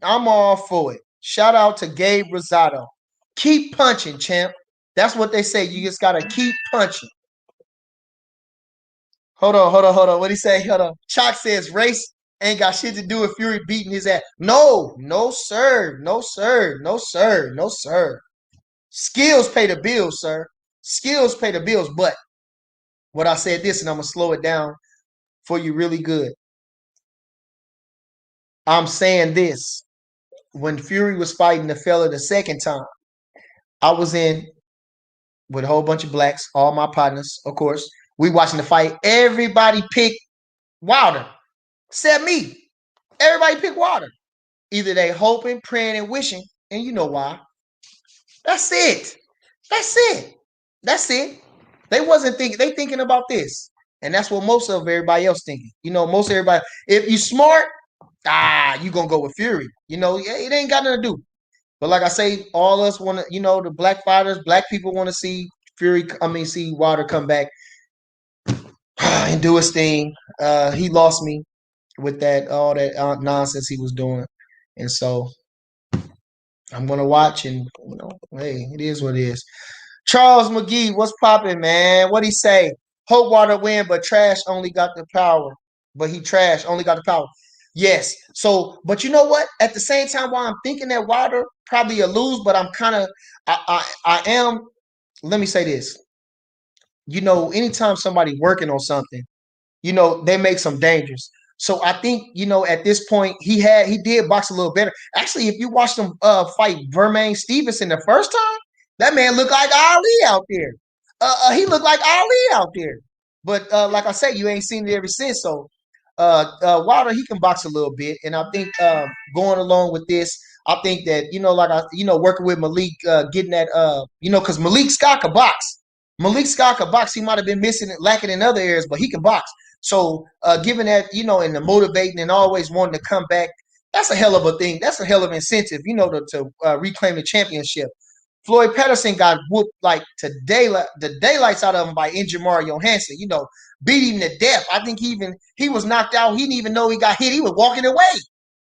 I'm all for it. Shout out to Gabe Rosado. Keep punching, champ. That's what they say. You just gotta keep punching. Hold on. What he say? Hold on. Chalk says race ain't got shit to do with Fury beating his ass. No, no, sir. No, sir. No, sir. No, sir. Skills pay the bills, sir. Skills pay the bills. But what I said this, and I'm gonna slow it down for you really good. I'm saying this. When Fury was fighting the fella the second time, I was in with a whole bunch of blacks, all my partners, of course. We watching the fight. Everybody picked Wilder, except me. Everybody picked Wilder. Either they hoping, praying, and wishing, and you know why. That's it. That's it. That's it. They wasn't thinking. They thinking about this, and that's what most of everybody else thinking. Most everybody. If you smart, you gonna go with Fury. It ain't got nothing to do. But like I say, all us want to. The black fighters, black people want to see Fury. I mean, see Wilder come back and do his thing. He lost me with that all that nonsense he was doing, and so I'm gonna watch, and hey, it is what it is. Charles McGee, what's popping, man? What he say? Hope Water win, but Trash only got the power. But he Trash only got the power. Yes. So, but you know what? At the same time, while I'm thinking that Water probably a lose, but I'm kind of, I am. Let me say this. Anytime somebody working on something, they make some dangerous. So I think, at this point, he did box a little better. Actually, if you watched him fight Vermaine Stevenson the first time, that man looked like Ali out there. He looked like Ali out there. But like I said, you ain't seen it ever since. So Wilder, he can box a little bit. And I think going along with this, I think that, working with Malik, getting that, because Malik Scott can box. Malik Scott can box. He might have been missing it, lacking in other areas, but he can box. So, given that, and the motivating and always wanting to come back, that's a hell of a thing. That's a hell of an incentive, to reclaim the championship. Floyd Patterson got whooped like the daylights out of him by injured Mario Johansson. Beat him to death. I think he was knocked out. He didn't even know he got hit. He was walking away,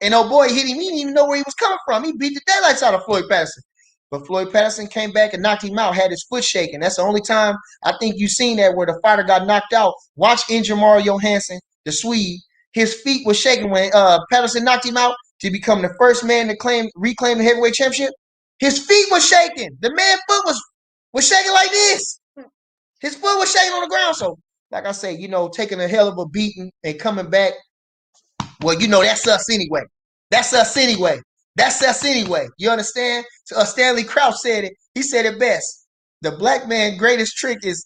and oh boy hit him. He didn't even know where he was coming from. He beat the daylights out of Floyd Patterson. But Floyd Patterson came back and knocked him out, had his foot shaking. That's the only time I think you've seen that where the fighter got knocked out. Watch injured Mario Johansson, the Swede. His feet were shaking when Patterson knocked him out to become the first man to reclaim the heavyweight championship. His feet were shaking. The man's foot was shaking like this. His foot was shaking on the ground. So, like I say, taking a hell of a beating and coming back. Well, that's us anyway. That's us anyway. That's us anyway. You understand? So, Stanley Crouch said it. He said it best. The black man's greatest trick is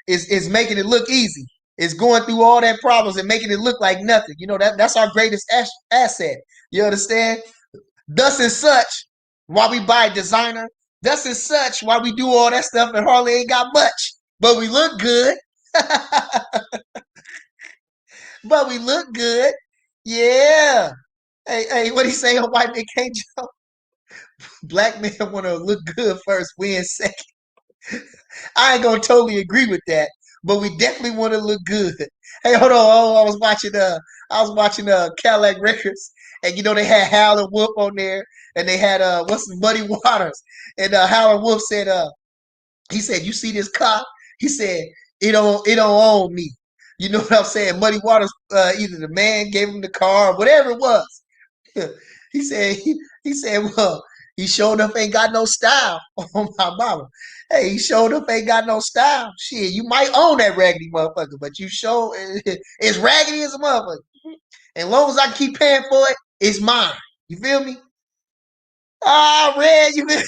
is making it look easy. Is going through all that problems and making it look like nothing. That's our greatest asset. You understand? Thus and such, why we buy designer. Thus and such, why we do all that stuff and hardly ain't got much. But we look good. But we look good. Yeah. Hey, what he say on White Man Can't Jump? Black men want to look good first, win second. I ain't gonna totally agree with that. but we definitely want to look good. Hey, hold on. Oh, I was watching Cadillac Records, and they had Howlin' Wolf on there, and they had what's his Muddy Waters, and Howlin' Wolf said he said, "You see this car?" He said, "It don't own me." You know what I'm saying? Muddy Waters, either the man gave him the car or whatever it was. He said, "Well, he showed up ain't got no style." On my mama. Hey, he showed up ain't got no style. Shit, you might own that raggedy motherfucker, but you show it's raggedy as a motherfucker. And long as I keep paying for it, it's mine. You feel me? Ah, Red, you feel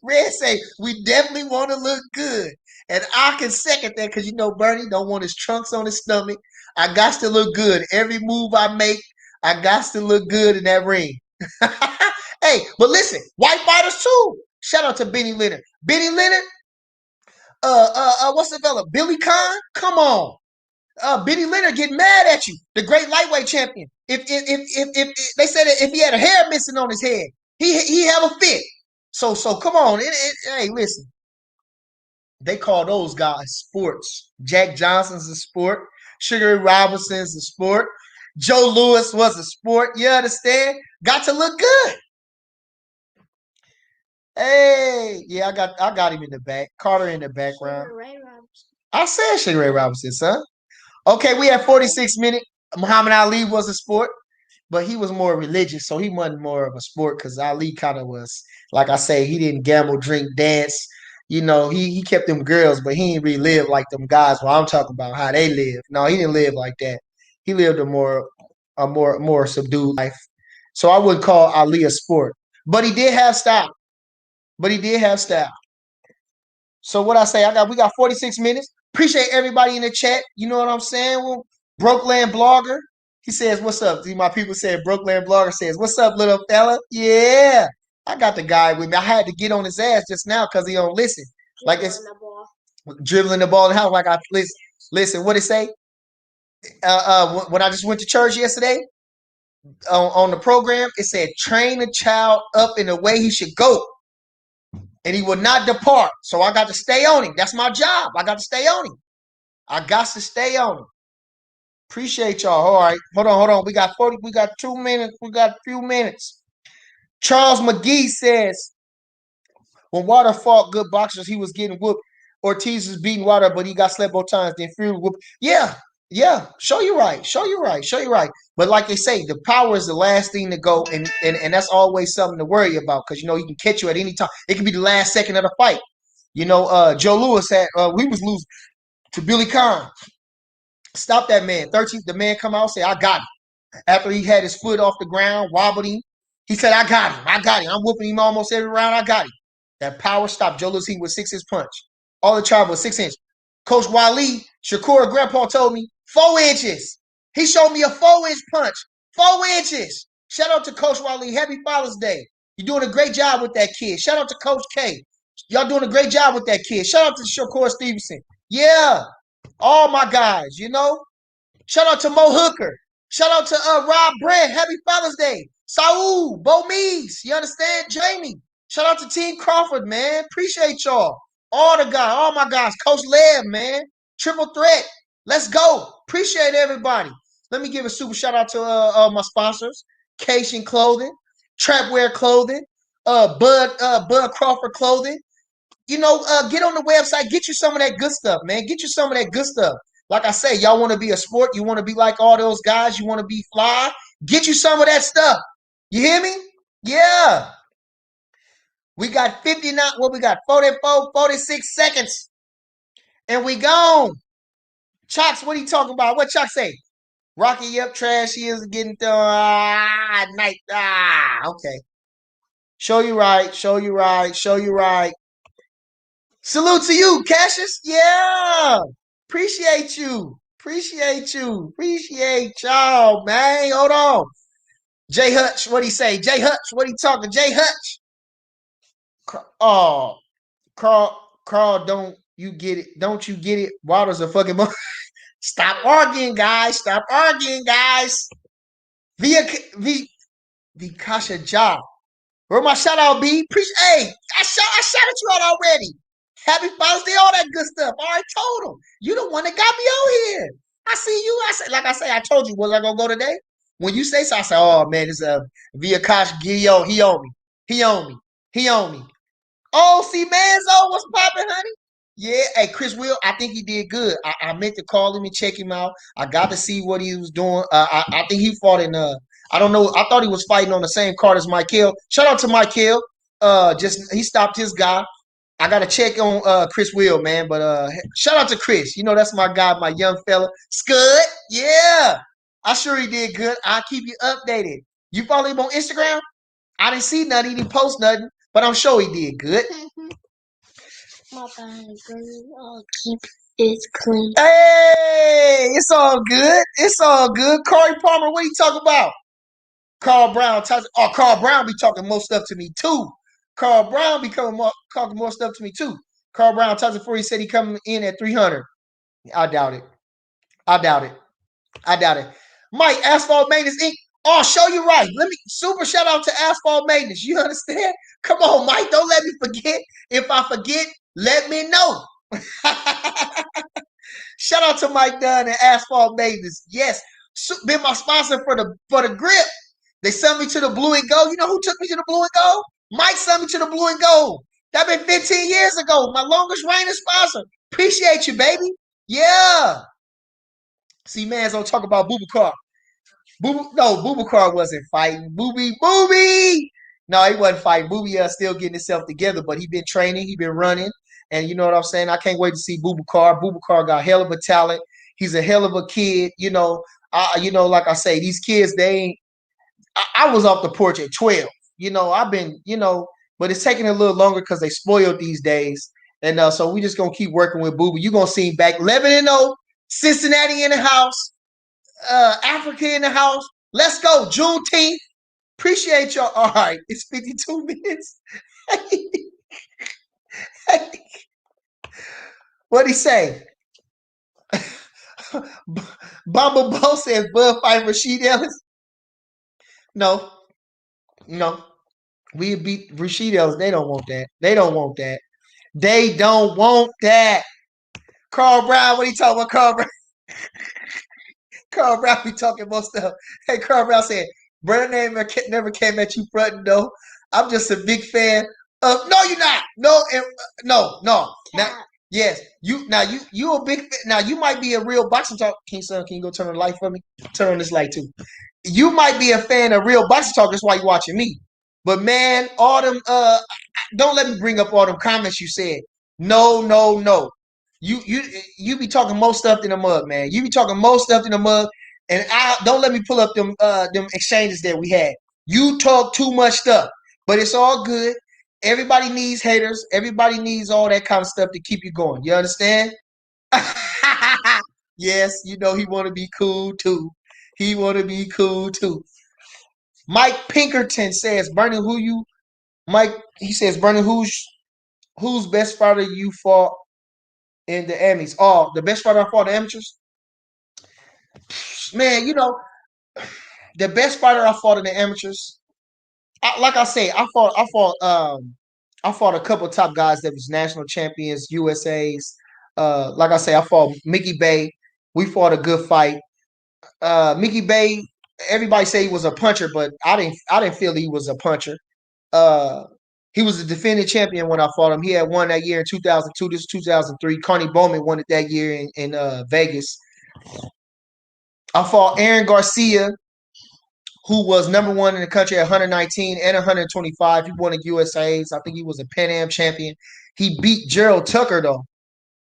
Red say we definitely want to look good. And I can second that because Bernie don't want his trunks on his stomach. I got to look good. Every move I make, I got to look good in that ring. Hey, but listen, white fighters too. Shout out to Benny Leonard. Benny Leonard, what's the fella? Billy Khan? Come on. Benny Leonard getting mad at you, the great lightweight champion. If they said if he had a hair missing on his head, he have a fit. So come on. Hey, listen. They call those guys sports. Jack Johnson's a sport. Sugar Ray Robinson's a sport. Joe Louis was a sport. You understand? Got to look good. Hey, yeah, I got him in the back. Carter in the background. I said Sugar Ray Robinson, son. Okay, we had 46 minutes. Muhammad Ali was a sport, but he was more religious, so he wasn't more of a sport because Ali kind of was, like I say, he didn't gamble, drink, dance. He kept them girls, but he didn't really live like them guys. Well, I'm talking about how they live. No, he didn't live like that. He lived a more subdued life. So I wouldn't call Ali a sport, but he did have style. But he did have style. So what I say, we got 46 minutes. Appreciate everybody in the chat. You know what I'm saying? Well, Brokeland Blogger. He says, "What's up?" See, my people said Brokeland Blogger says, "What's up, little fella?" Yeah. I got the guy with me. I had to get on his ass just now because he don't listen. Like it's dribbling the ball in the house. Like I listen, what it say? When I just went to church yesterday, on the program, it said train a child up in the way he should go, and he will not depart. So I got to stay on him. That's my job. I got to stay on him. I got to stay on him. Appreciate y'all. All right. Hold on. We got 40. We got 2 minutes. We got a few minutes. Charles McGee says, when Water fought good boxers, he was getting whooped. Ortiz was beating Water, but he got slept both times. Then Fury whooped. Yeah. Show you right. But like they say, the power is the last thing to go, and that's always something to worry about because he can catch you at any time. It can be the last second of the fight. Joe Louis had we was losing to Billy Khan. Stop that man. 13th, the man come out and say, "I got him." After he had his foot off the ground, wobbled him, he said, "I got him. I'm whooping him almost every round. I got him." That power stopped Joe Louis with 6-inch punch. All the tribe was 6 inch. Coach Wally, Shakur Grandpa told me 4 inches. He showed me a 4-inch punch. 4 inches. Shout out to Coach Wally. Happy Father's Day. You're doing a great job with that kid. Shout out to Coach K. Y'all doing a great job with that kid. Shout out to Shakur Stevenson. Yeah. All my guys, Shout out to Mo Hooker. Shout out to Rob Brand. Happy Father's Day. Saul, Bo Mees. You understand? Jamie. Shout out to Team Crawford, man. Appreciate y'all. All my guys. Coach Lev, man. Triple threat. Let's go. Appreciate everybody. Let me give a super shout out to my sponsors. Cation Clothing, Trapwear Clothing, Bud Crawford Clothing. Get on the website, get you some of that good stuff, man. Get you some of that good stuff. Like I say, y'all want to be a sport, you want to be like all those guys, you want to be fly, get you some of that stuff. You hear me? Yeah. We got 59, we got 44, 46 seconds. And we gone. Chalks, what are you talking about? What Chalk say? Rocky, yep, trash, he is getting through night. Okay. Show you right. Salute to you, Cassius. Yeah. Appreciate you. Appreciate y'all, man. Hold on. Jay Hutch, what'd he say? Jay Hutch, what he talking? Jay Hutch. Oh, Carl, don't you get it? Don't you get it? Water's a fucking Stop arguing, guys. V Kasha job. Where my shout out be? Hey, I shouted you out already. Happy Father's Day, all that good stuff. All right, told him. You the one that got me on here. I see you. I said, like I say, I told you, was I gonna go today? When you say so, I said, oh man, this Via Kosh Gillo. He on me. He on me. He on me. Oh, see, Manzo, what's popping, honey? Yeah, hey, Chris Will, I think he did good. I meant to call him and check him out. I got to see what he was doing. I think he fought in I don't know. I thought he was fighting on the same card as Michael. Shout out to Michael. Just he stopped his guy. I gotta check on Chris Will, man. But shout out to Chris. You know that's my guy, my young fella. Scud. Yeah. I sure he did good. I'll keep you updated. You follow him on Instagram? I didn't see nothing. He didn't post nothing. But I'm sure he did good. My bad, I'll keep it clean. Hey, it's all good. It's all good. Corey Palmer, what are you talking about? Carl Brown. Carl Brown be talking more stuff to me too. Carl Brown be talking more stuff to me too. Carl Brown tells before he said he coming in at 300. I doubt it. I doubt it. I doubt it. Mike, Asphalt Maintenance Inc. Oh, show you right. Let me super shout out to Asphalt Maintenance. You understand? Come on, Mike. Don't let me forget. If I forget, let me know. Shout out to Mike Dunn and Asphalt Maintenance. Yes, been my sponsor for the grip. They sent me to the blue and gold. You know who took me to the blue and gold? Mike sent me to the blue and gold. That been 15 years ago. My longest reigning sponsor. Appreciate you, baby. Yeah. See, man's don't talk about Bubakar. Bubakar wasn't fighting. Booby. No, he wasn't fighting. Booby still getting himself together, but he been training, he been running, and you know what I'm saying. I can't wait to see Bubakar. Bubakar got hell of a talent. He's a hell of a kid. Like I say, these kids they ain't. I was off the porch at 12. I've been, but it's taking a little longer because they spoiled these days, and so we just gonna keep working with Booby. You gonna see him back 11-0, Cincinnati in the house. Africa in the house. Let's go. Juneteenth. Appreciate y'all. All right. It's 52 minutes. What'd he say? Bamba Bo says Bud fight Rasheed Ellis. No. We beat Rasheed Ellis. They don't want that. They don't want that. Carl Brown, what are you talking about, Carl Brown? Carl Brown be talking about stuff. Hey, Carl Brown said, Brother name never came at you fronting though. I'm just a big fan of. No, you're not. No. Now, yes, you a big fan. Now you might be a real boxing talk. King Son, can you go turn on the light for me? Turn on this light too. You might be a fan of real boxing talk. That's why you're watching me. But man, all them. Don't let me bring up all them comments you said. No. You be talking most stuff in the mug, man. You be talking most stuff in the mug, and I don't let me pull up them exchanges that we had. You talk too much stuff, but it's all good. Everybody needs haters. Everybody needs all that kind of stuff to keep you going. You understand? Yes, he want to be cool too. He want to be cool too. Mike Pinkerton says, Bernie, Mike? He says, Bernie, who's best fighter you fought in the Emmys? Oh, the best fighter I fought in the amateurs? Man, the best fighter I fought in the amateurs. Like I say, I fought a couple of top guys that was national champions, USA's. Like I say, I fought Mickey Bay. We fought a good fight. Mickey Bay, everybody say he was a puncher, but I didn't feel he was a puncher. Uh, he was a defending champion when I fought him. He had won that year in 2002. This is 2003. Connie Bowman won it that year in Vegas. I fought Aaron Garcia, who was number one in the country at 119 and 125. He won the USA's. I think he was a Pan Am champion. He beat Gerald Tucker, though.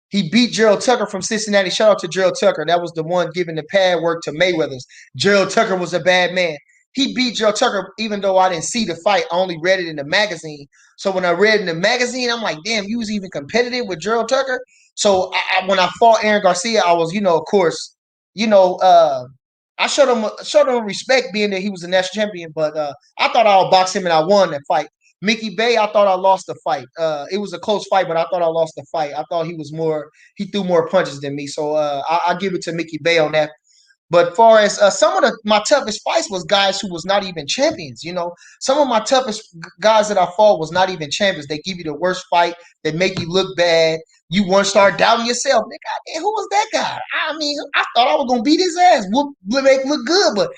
He beat Gerald Tucker from Cincinnati. Shout out to Gerald Tucker. That was the one giving the pad work to Mayweather's. Gerald Tucker was a bad man. He beat Gerald Tucker, even though I didn't see the fight. I only read it in the magazine. So when I read in the magazine, I'm like, damn, you was even competitive with Gerald Tucker? So when I fought Aaron Garcia, I was, of course, I showed him respect being that he was a national champion, but I thought I would box him and I won that fight. Mickey Bay, I thought I lost the fight. It was a close fight, but I thought I lost the fight. I thought he threw more punches than me. So I give it to Mickey Bay on that. But far as some of my toughest fights was guys who was not even champions. Some of my toughest guys that I fought was not even champions. They give you the worst fight. They make you look bad. You want to start doubting yourself. Nigga, who was that guy? I mean, I thought I was gonna beat his ass, make look good, but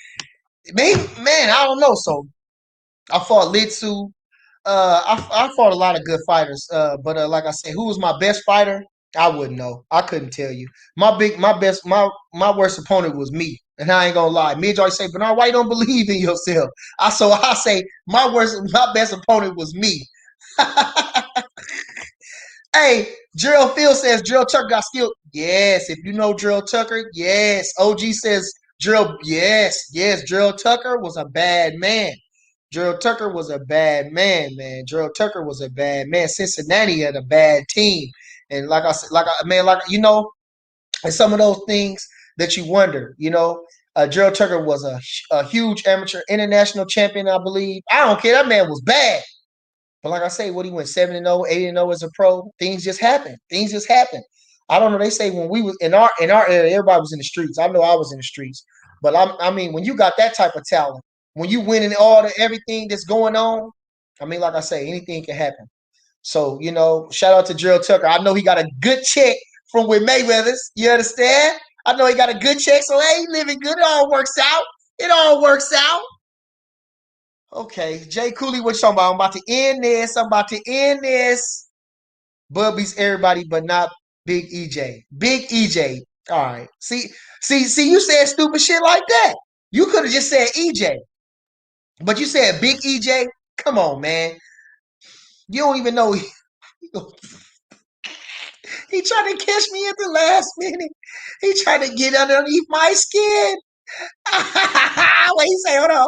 maybe, man, I don't know. So I fought Litsu. I fought a lot of good fighters, but like I said, who was my best fighter? I wouldn't know. I couldn't tell you. My worst opponent was me, and I ain't gonna lie. Midge always say, "Bernard, why you don't believe in yourself?" I say my best opponent was me. Hey, Gerald Field says Gerald Tucker got skill. Yes, if you know Gerald Tucker, yes. OG says Gerald, yes, yes. Gerald Tucker was a bad man. Gerald Tucker was a bad man, man. Gerald Tucker was a bad man. Cincinnati had a bad team, and like I said, and some of those things that you wonder, Gerald Tucker was a huge amateur international champion, I believe. I don't care. That man was bad. But like I say, what he went 7-0, 8-0 as a pro, things just happen. Things just happen. I don't know. They say when we was in our area, everybody was in the streets. I know I was in the streets. But I mean, when you got that type of talent, when you winning everything that's going on, I mean, like I say, anything can happen. So, shout out to Gerald Tucker. I know he got a good check from with Mayweather's. You understand? I know he got a good check. So hey, he living good. It all works out. It all works out. Okay, Jay Cooley, what you talking about? I'm about to end this. I'm about to end this. Bub beats everybody, but not Big EJ. Big EJ. All right. See. You said stupid shit like that. You could have just said EJ, but you said Big EJ. Come on, man. You don't even know. He tried to catch me at the last minute. He tried to get underneath my skin. What he say? Hold on.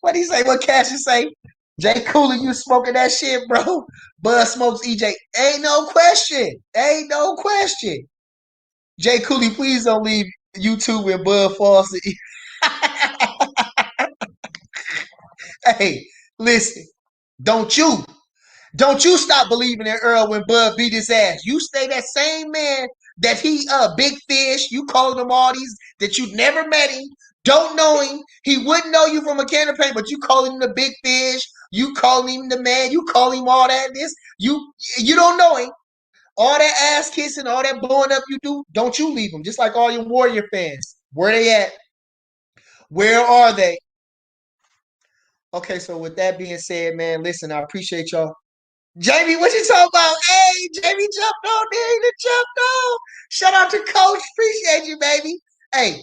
What he say? What Cassius say? Jay Cooley, you smoking that shit, bro? Bud smokes EJ. Ain't no question. Ain't no question. Jay Cooley, please don't leave YouTube when Bud falls. Hey, listen. Don't you Don't you stop believing in Earl when Bud beat his ass. You stay that same man that he big fish. You calling him all these that you never met him, don't know him. He wouldn't know you from a can of paint, but you calling him the big fish. You calling him the man. You call him all that. You don't know him. All that ass kissing, all that blowing up you do. Don't you leave him? Just like all your Warrior fans. Where they at? Where are they? Okay, so with that being said, man, listen, I appreciate y'all. Jamie, what you talking about? Hey, Jamie jumped on there. He jumped on. Shout out to Coach. Appreciate you, baby. Hey,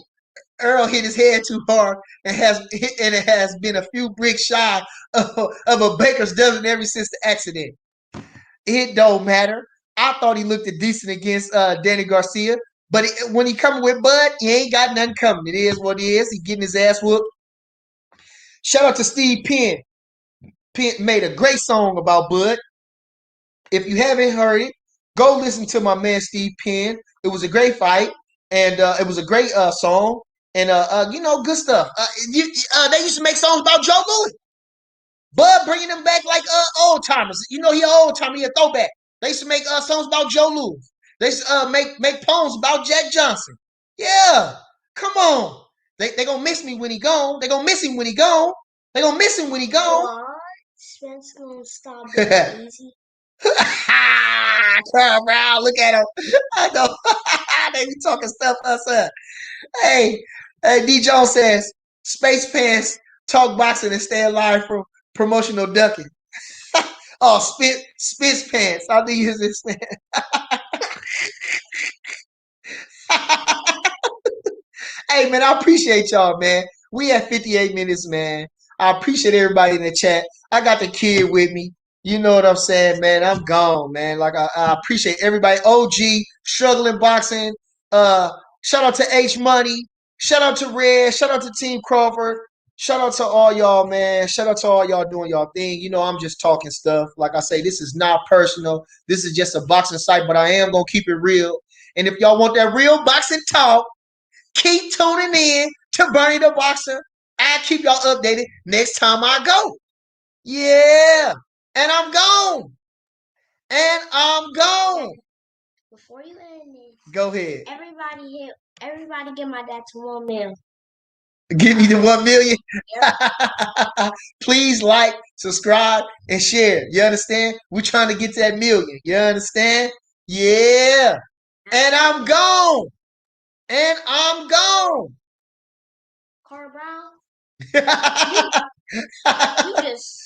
Earl hit his head too hard and it has been a few bricks shy of a baker's dozen ever since the accident. It don't matter. I thought he looked decent against Danny Garcia, but when he coming with Bud, he ain't got nothing coming. It is what it is. He getting his ass whooped. Shout out to Steve Penn. Penn made a great song about Bud. If you haven't heard it, go listen to my man Steve Penn. It was a great fight, and it was a great song, and good stuff. They used to make songs about Joe Louis. Bud bringing them back like old timers. He an old timer, he a throwback. They used to make songs about Joe Louis. They used to make poems about Jack Johnson. Yeah, come on. They gonna miss me when he gone. They gonna miss him when he gone. They gonna miss him when he gone. What? Spence gonna stop being easy. Come around, look at him. I know. They be talking stuff us up. Hey, D. Jones says, Space Pants talk boxing and stay alive from promotional ducking. Oh, Spitz Pants. I think use this. Hey, man, I appreciate y'all, man. We at 58 minutes, man. I appreciate everybody in the chat. I got the kid with me. You know what I'm saying, man. I'm gone, man. Like I appreciate everybody. OG, struggling boxing. Uh, Shout out to H Money. Shout out to Red. Shout out to Team Crawford. Shout out to all y'all, man. Shout out to all y'all doing y'all thing. I'm just talking stuff. Like I say, this is not personal. This is just a boxing site, but I am gonna keep it real. And if y'all want that real boxing talk, keep tuning in to Bernie the Boxer. I'll keep y'all updated next time I go. Yeah. And I'm gone. And I'm gone. Before you end it, go ahead. Everybody give my dad 1 mil. Give me the 1 million. Please like, subscribe, and share. You understand? We're trying to get to that million. You understand? Yeah. And I'm gone. And I'm gone. Carl Brown.